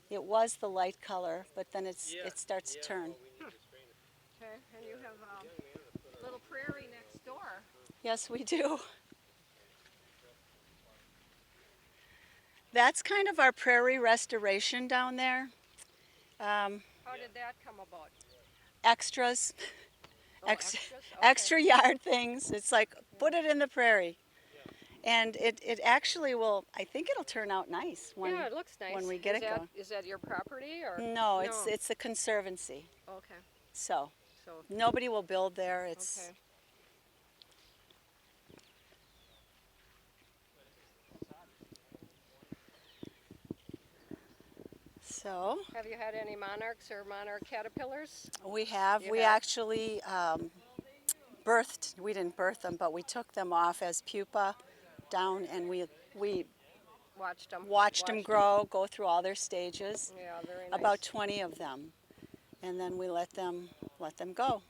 It was the light color, but then it starts to turn. Okay, and you have a little prairie next door. Yes, we do. That's kind of our prairie restoration down there. How did that come about? Extras, Oh, ex- extras? Okay. extra yard things. It's like, put it in the prairie. And it actually will, I think it'll turn out nice when, Yeah, it looks nice. when we get it going. Is that your property or? No, it's a conservancy. Okay, So so, nobody will build there. It's okay. so Have you had any monarchs or monarch caterpillars? we have. You We have? actually birthed. We didn't birth them, but we took them off as pupa down, and we Watched them. grow, go through all their stages. Yeah, very nice. About 20 of them, and then we let them go,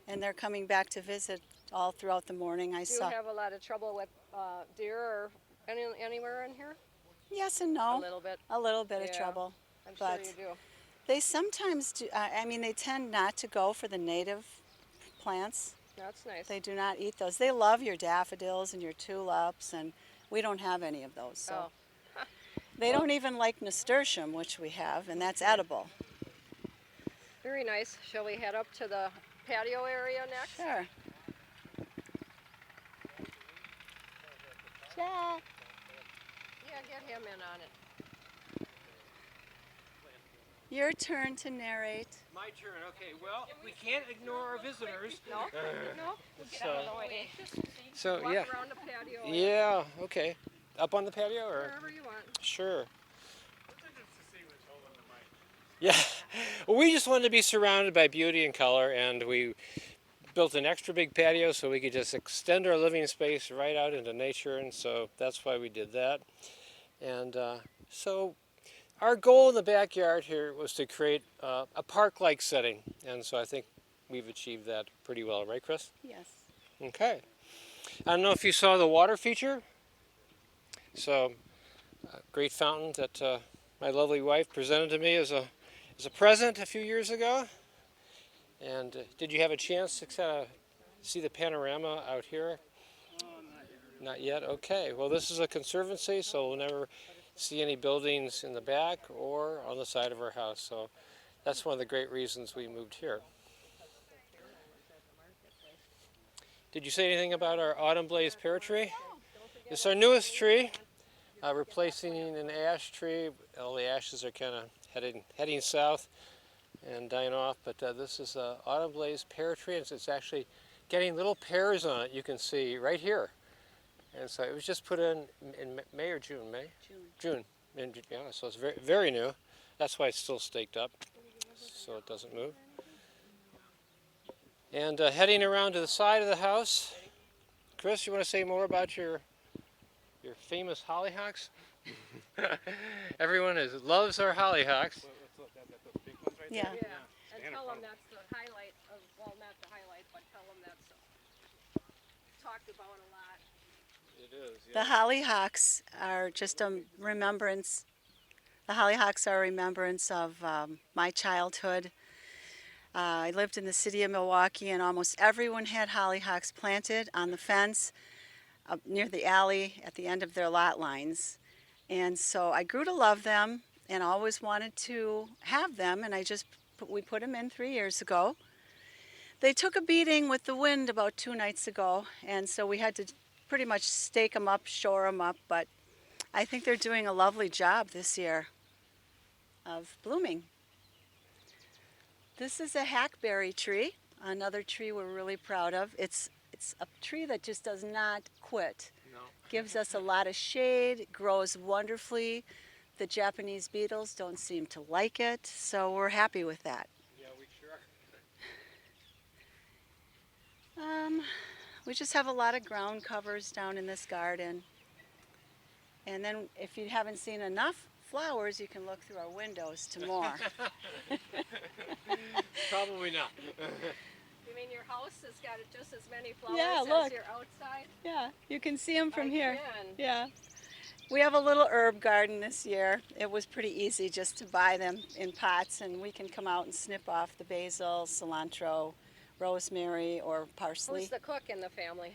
and they're coming back to visit all throughout the morning. I Do you saw. have a lot of trouble with deer or anywhere in here? Yes and A no. little bit. A little bit of Yeah, trouble, I'm but sure you do. they sometimes do. I mean, they tend not to go for the native plants. That's nice. They do not eat those. They love your daffodils and your tulips, and we don't have any of those. So Oh, they don't even like nasturtium, which we have, and that's edible. very nice. Shall we head up to the patio area next? Sure. Jack. Yeah, get him in on it. Your turn to narrate. My turn. Okay. Well, we can't ignore our visitors. No, no. We'll get out of the way. So Walk yeah. around the patio. Yeah. Okay. Up on the patio or? Wherever you want. Sure. Yeah. Well, we just wanted to be surrounded by beauty and color, and we built an extra big patio so we could just extend our living space right out into nature, and so that's why we did that. And so our goal in the backyard here was to create a park-like setting, and so I think we've achieved that pretty well, right, Chris? Yes. Okay. I don't know if you saw the water feature. So, a great fountain that my lovely wife presented to me as a present a few years ago. And did you have a chance to kind of see the panorama out here? Not yet. Okay. Well, this is a conservancy, so we'll never see any buildings in the back or on the side of our house. So that's one of the great reasons we moved here. Did you say anything about our autumn blaze pear tree? It's our newest tree, replacing an ash tree. All the ashes are kind of heading south and dying off, but this is an autumn blaze pear tree, and it's actually getting little pears on it. You can see right here. And so it was just put in May or June? May? June. Yeah, so it's very, very new. That's why it's still staked up, so it doesn't move. And heading around to the side of the house, Chris, you want to say more about your famous hollyhocks? Everyone loves our hollyhocks. Yeah. Yeah, and tell them that's the highlight of, well, not the highlight, but tell them that's talked about a lot. It is. The hollyhocks are just a remembrance The hollyhocks are a remembrance of my childhood. I lived in the city of Milwaukee, and almost everyone had hollyhocks planted on the fence up near the alley at the end of their lot lines. And so I grew to love them and always wanted to have them, and we put them in 3 years ago. They took a beating with the wind about 2 nights ago, and so we had to pretty much stake them up, shore them up, but I think they're doing a lovely job this year of blooming. This is a hackberry tree, another tree we're really proud of. It's a tree that just does not quit. No. Gives us a lot of shade, grows wonderfully. The Japanese beetles don't seem to like it, so we're happy with that. Yeah, we sure are. We just have a lot of ground covers down in this garden. And then if you haven't seen enough flowers, you can look through our windows to more. Probably not. You mean your house has got just as many flowers Yeah, as look. your outside? Yeah, you can see them from I here. can. Yeah. We have a little herb garden this year. It was pretty easy just to buy them in pots, and we can come out and snip off the basil, cilantro, rosemary, or parsley. Who's the cook in the family?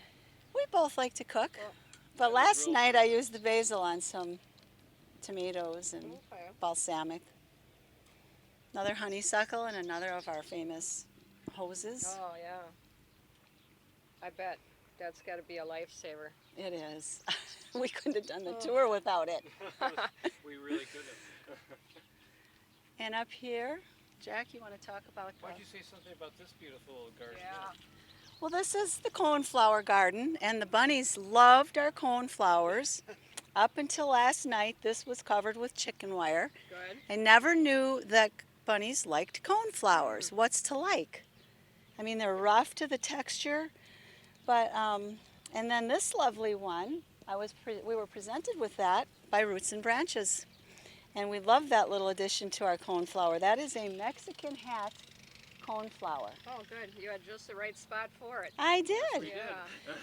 We both like to cook. Well, But last night I used the basil on some tomatoes and Okay. balsamic. Another honeysuckle and another of our famous hoses. Oh, yeah. I bet. That's got to be a lifesaver. It is. We couldn't have done the tour without it. We really couldn't. And up here, Jack, you want to talk about Why'd you say something about this beautiful garden? Well, this is the Cornflower Garden, and the bunnies loved our cornflowers. Up until last night, this was covered with chicken wire. Good. I never knew that bunnies liked coneflowers. What's to like? I mean, they're rough to the texture, but and then this lovely one, we were presented with that by Roots and Branches, and we love that little addition to our coneflower. That is a Mexican hat coneflower. Oh, good. You had just the right spot for it. I did. Yeah.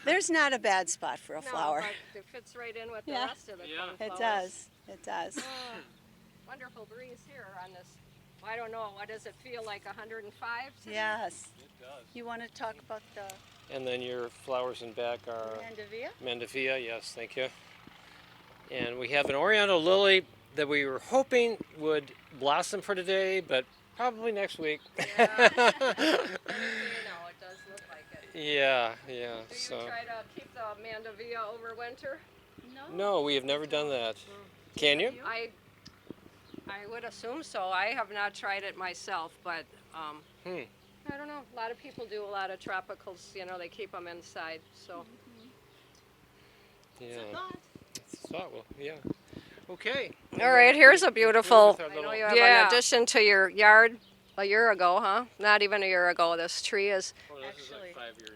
There's not a bad spot for a flower. No, but it fits right in with the Yeah. rest of the Yeah. It cornflowers. does. It does. Oh, wonderful breeze here on this. I don't know. What does it feel like? 105 today? Yes. It does. You want to talk about the And then your flowers in back are mandevilla? Mandevilla, yes, thank you. And we have an Oriental Lily that we were hoping would blossom for today, but probably next week. Yeah. You know, it does look like it. Yeah. Do you So try to keep the mandevilla over winter? no, we have never done that. Can you? I would assume so. I have not tried it myself, but I don't know. A lot of people do a lot of tropicals. You know, they keep them inside. So Yeah. It's a thought. Well, yeah. Okay. all right, here's a beautiful. With our I know little- you have an addition to your yard a year ago, huh? Not even a year ago. This tree is Oh, this is like Actually- 5 years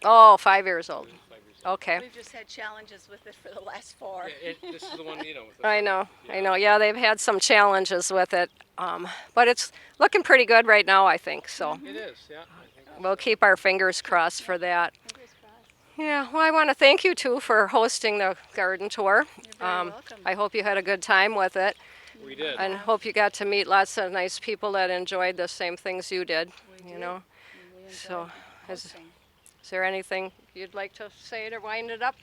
old. 5 years old. This is 5 years old. Okay. We've just had challenges with it for the last 4. Yeah, this is the one, with the I know. Yeah, they've had some challenges with it, but it's looking pretty good right now, I think. So It is, yeah. I think we'll keep our fingers crossed for that. Yeah, well, I want to thank you two for hosting the garden tour. welcome. I hope you had a good time with it, we did. and hope you got to meet lots of nice people that enjoyed the same things you did. You know, so is there anything you'd like to say to wind it up?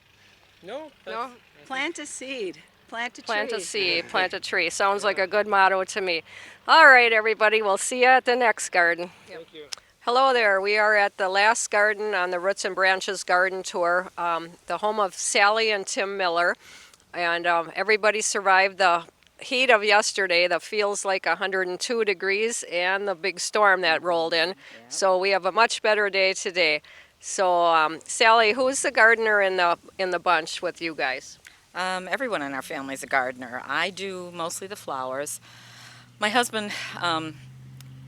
No? No. Plant a seed. Plant a tree. Plant a seed, plant a tree. Sounds like a good motto to me. All right, everybody. We'll see you at the next garden. Thank you. Hello there. We are at the last garden on the Roots and Branches garden tour, the home of Sally and Tim Miller. And everybody survived the heat of yesterday, that feels like 102 degrees, and the big storm that rolled in. So we have a much better day today. So Sally, who's the gardener in the bunch with you guys? Everyone in our family is a gardener. I do mostly the flowers. My husband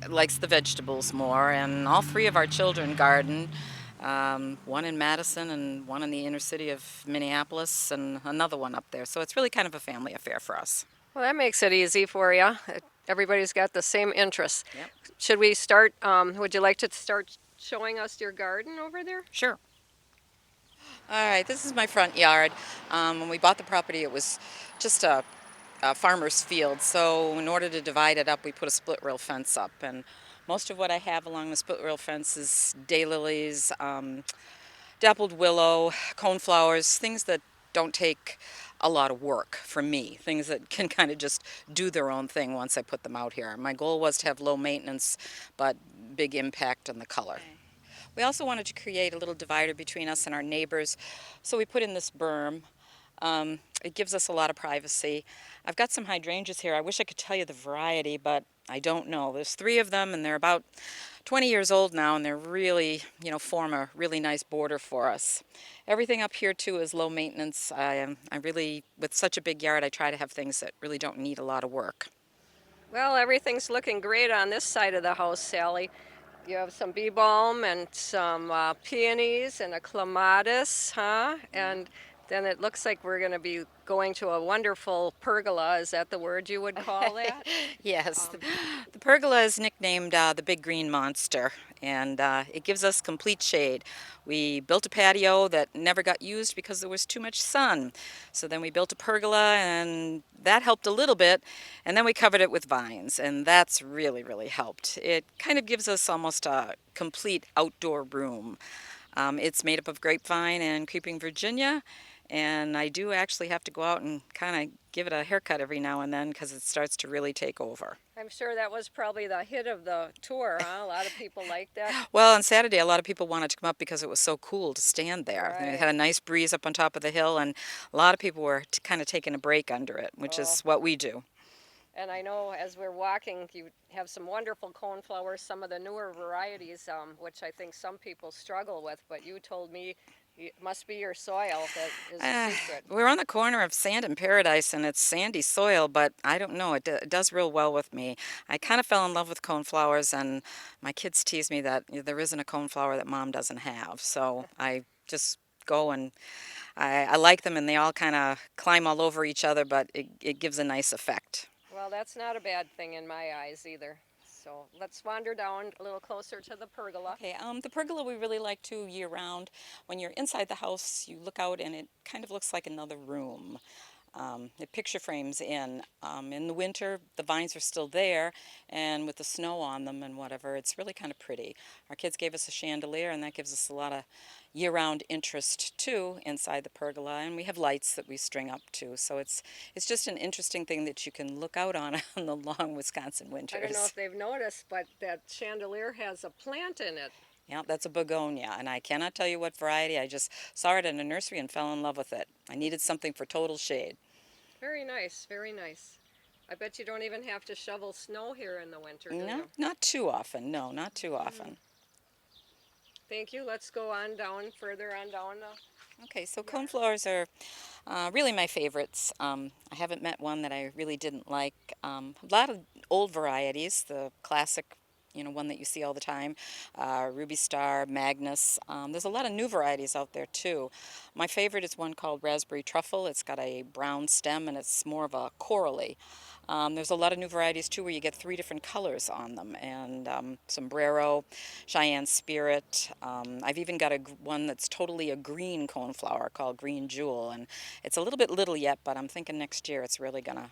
likes the vegetables more, and all 3 of our children garden. One in Madison and one in the inner city of Minneapolis and another one up there. So it's really kind of a family affair for us. Well, that makes it easy for you. Everybody's got the same interests. Yep. Should we start? Would you like to start showing us your garden over there? Sure. All right, this is my front yard. When we bought the property, it was just a farmer's field, so in order to divide it up, we put a split rail fence up. And most of what I have along the split rail fence is daylilies, dappled willow, coneflowers, things that don't take a lot of work for me, things that can kind of just do their own thing once I put them out here. My goal was to have low maintenance, but big impact on the color. We also wanted to create a little divider between us and our neighbors, so we put in this berm. It gives us a lot of privacy. I've got some hydrangeas here. I wish I could tell you the variety, but I don't know. There's 3 of them, and they're about 20 years old now, and they're really, form a really nice border for us. Everything up here, too, is low maintenance. I really, with such a big yard, I try to have things that really don't need a lot of work. Well, everything's looking great on this side of the house, Sally. You have some bee balm and some peonies and a clematis, huh? And then it looks like we're going to be going to a wonderful pergola. Is that the word you would call that? Yes, the pergola is nicknamed the Big Green Monster, and it gives us complete shade. We built a patio that never got used because there was too much sun. So then we built a pergola, and that helped a little bit, and then we covered it with vines, and that's really, really helped. It kind of gives us almost a complete outdoor room. It's made up of grapevine and creeping Virginia, and I do actually have to go out and kind of give it a haircut every now and then because it starts to really take over. I'm sure that was probably the hit of the tour, huh? A lot of people liked that. Well, on Saturday, a lot of people wanted to come up because it was so cool to stand there. Right. It had a nice breeze up on top of the hill, and a lot of people were kind of taking a break under it, which is what we do. And I know as we're walking, you have some wonderful coneflowers, some of the newer varieties, which I think some people struggle with, but you told me it must be your soil that is the secret. We're on the corner of Sand and Paradise, and it's sandy soil, but I don't know. It does real well with me. I kind of fell in love with coneflowers, and my kids tease me that there isn't a coneflower that Mom doesn't have. So I just go and I like them, and they all kind of climb all over each other, but it gives a nice effect. Well, that's not a bad thing in my eyes either. So let's wander down a little closer to the pergola. Okay, the pergola we really like too year round. When you're inside the house, you look out and it kind of looks like another room. It picture frames in. In the winter, the vines are still there, and with the snow on them and whatever, it's really kind of pretty. Our kids gave us a chandelier, and that gives us a lot of year-round interest too inside the pergola, and we have lights that we string up too. So it's just an interesting thing that you can look out on in the long Wisconsin winters. I don't know if they've noticed, but that chandelier has a plant in it. Yeah, that's a begonia, and I cannot tell you what variety. I just saw it in a nursery and fell in love with it. I needed something for total shade. Very nice, very nice. I bet you don't even have to shovel snow here in the winter, do No, you? not too often. No, not too often. Thank you. Let's go on down, further on down. Okay, so coneflowers are really my favorites. I haven't met one that I really didn't like. A lot of old varieties, the classic, one that you see all the time, Ruby Star, Magnus. There's a lot of new varieties out there too. My favorite is one called Raspberry Truffle. It's got a brown stem and it's more of a corally. There's a lot of new varieties too where you get 3 different colors on them, and sombrero, Cheyenne Spirit. I've even got one that's totally a green coneflower called Green Jewel, and it's a little bit little yet, but I'm thinking next year it's really gonna,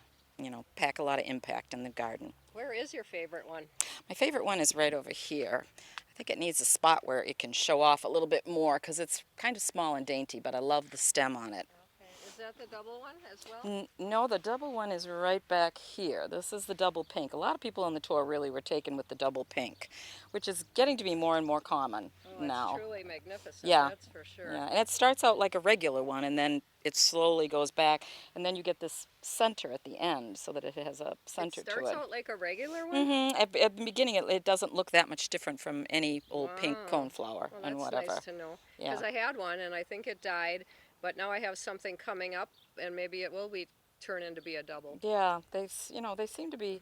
pack a lot of impact in the garden. Where is your favorite one? My favorite one is right over here. I think it needs a spot where it can show off a little bit more because it's kind of small and dainty, but I love the stem on it. Okay. Is that the double one as well? No, the double one is right back here. This is the double pink. A lot of people on the tour really were taken with the double pink, which is getting to be more and more common now. It's truly magnificent, Yeah. that's for sure. Yeah, and it starts out like a regular one, and then it slowly goes back, and then you get this center at the end so that it has a center to it. It starts out like a regular one? At the beginning, it doesn't look that much different from any old pink coneflower Well, and that's whatever. nice to know. Yeah. Because I had one, and I think it died, but now I have something coming up, and maybe it will turn into be a double. Yeah, they seem to be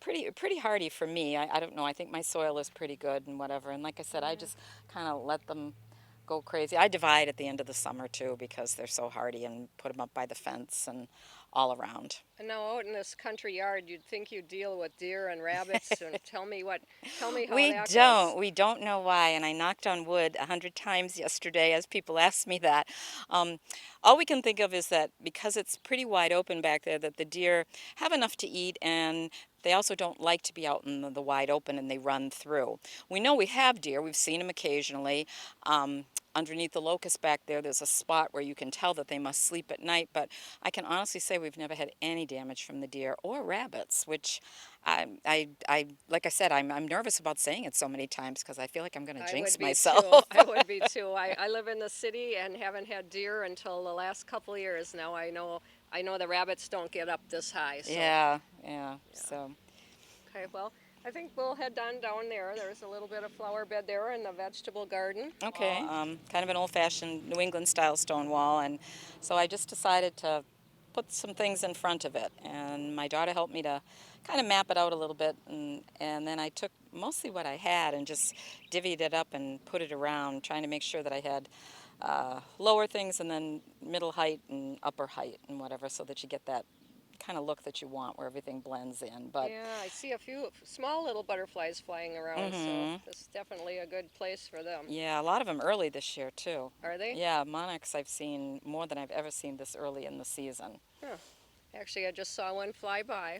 pretty hardy for me. I don't know. I think my soil is pretty good and whatever. And like I said, I just kind of let them go crazy. I divide at the end of the summer too because they're so hardy and put them up by the fence and all around. And now out in this country yard, you'd think you'd deal with deer and rabbits. And tell me how that goes. We don't know why, and I knocked on wood 100 times yesterday as people asked me that. Um, all we can think of is that because it's pretty wide open back there, that the deer have enough to eat, and they also don't like to be out in the wide open, and they run through. We know we have deer. We've seen them occasionally. Underneath the locust back there, there's a spot where you can tell that they must sleep at night, but I can honestly say we've never had any damage from the deer or rabbits, which like I said, I'm nervous about saying it so many times because I feel like I'm going to jinx myself. I would be too. I live in the city and haven't had deer until the last couple of years. Now I know the rabbits don't get up this high. So. Yeah. So. Okay, well, I think we'll head down there. There's a little bit of flower bed there in the vegetable garden. Okay. Kind of an old-fashioned New England-style stone wall, and so I just decided to put some things in front of it, and my daughter helped me to kind of map it out a little bit, and then I took mostly what I had and just divvied it up and put it around, trying to make sure that I had lower things and then middle height and upper height and whatever, so that you get that kind of look that you want where everything blends in. But yeah, I see a few small little butterflies flying around, so this is definitely a good place for them. Yeah, a lot of them early this year too. Are they? Yeah, monarchs I've seen more than I've ever seen this early in the season. Huh. Actually, I just saw one fly by,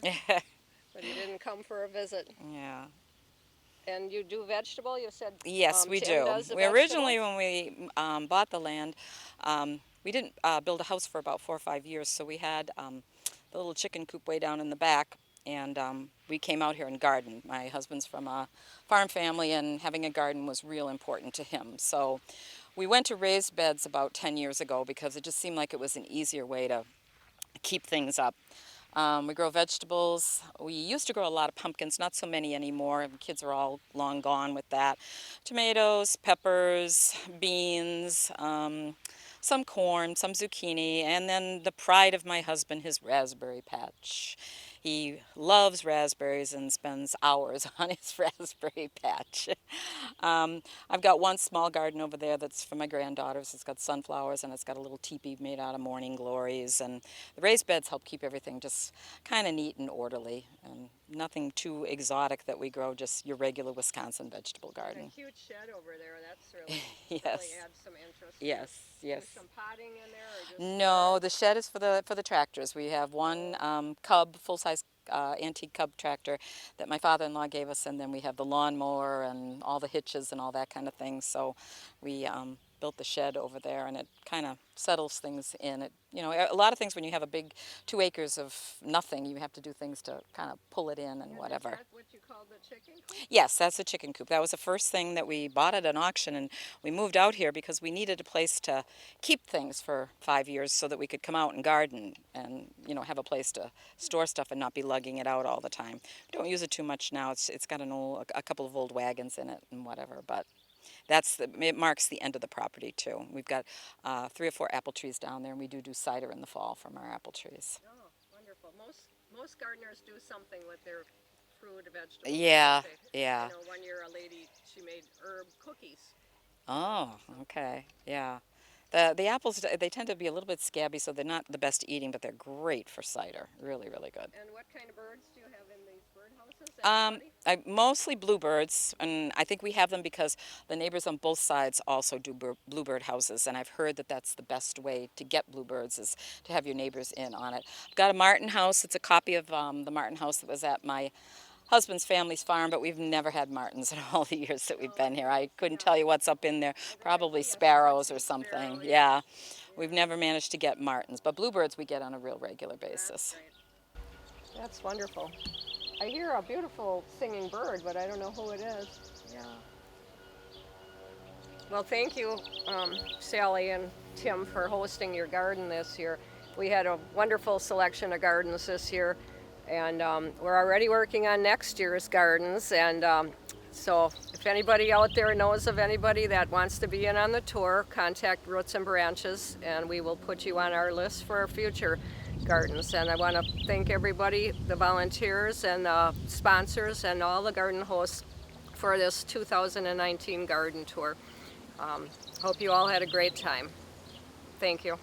but he didn't come for a visit. Yeah. And you do vegetable? You said yes, we Tim do. Does the We originally, vegetables? when we bought the land, we didn't build a house for about 4 or 5 years, so we had the little chicken coop way down in the back, and we came out here and gardened. My husband's from a farm family, and having a garden was real important to him. So we went to raised beds about 10 years ago because it just seemed like it was an easier way to keep things up. We grow vegetables. We used to grow a lot of pumpkins, not so many anymore. The kids are all long gone with that. Tomatoes, peppers, beans, some corn, some zucchini, and then the pride of my husband, his raspberry patch. He loves raspberries and spends hours on his raspberry patch. I've got one small garden over there that's for my granddaughters. It's got sunflowers and it's got a little teepee made out of morning glories. And the raised beds help keep everything just kind of neat and orderly. And nothing too exotic that we grow, just your regular Wisconsin vegetable garden. A huge shed over there. That's really, yes. really adds some interest. Yes. Is some potting in there? Or just no, the shed is for the tractors. We have one Cub, full-size antique Cub tractor that my father-in-law gave us, and then we have the lawnmower and all the hitches and all that kind of thing. So we built the shed over there, and it kind of settles things in. A lot of things when you have a big 2 acres of nothing, you have to do things to kind of pull it in and whatever. Is that what you call the chicken coop? Yes, that's a chicken coop. That was the first thing that we bought at an auction, and we moved out here because we needed a place to keep things for 5 years so that we could come out and garden and have a place to store stuff and not be lugging it out all the time. We don't use it too much now. It's got a couple of old wagons in it and whatever, but it marks the end of the property too. We've got 3 or 4 apple trees down there, and we do cider in the fall from our apple trees. Oh, wonderful. Most gardeners do something with their fruit, vegetables. Yeah, yeah. One year a lady, she made herb cookies. Oh, okay, yeah. The apples, they tend to be a little bit scabby, so they're not the best eating, but they're great for cider. Really, really good. And what kind of birds do you have in these birdhouses? Mostly bluebirds, and I think we have them because the neighbors on both sides also do bluebird houses, and I've heard that that's the best way to get bluebirds is to have your neighbors in on it. I've got a Marten House. It's a copy of the Marten House that was at my husband's family's farm, but we've never had martins in all the years that we've been here. I couldn't tell you what's up in there. Probably sparrows or something. Yeah. We've never managed to get martins, but bluebirds we get on a real regular basis. That's wonderful. I hear a beautiful singing bird, but I don't know who it is. Yeah. Well, thank you, Sally and Tim, for hosting your garden this year. We had a wonderful selection of gardens this year, and we're already working on next year's gardens. And so if anybody out there knows of anybody that wants to be in on the tour, contact Roots and Branches, and we will put you on our list for future gardens. And I want to thank everybody, the volunteers and the sponsors and all the garden hosts for this 2019 garden tour. Hope you all had a great time. Thank you.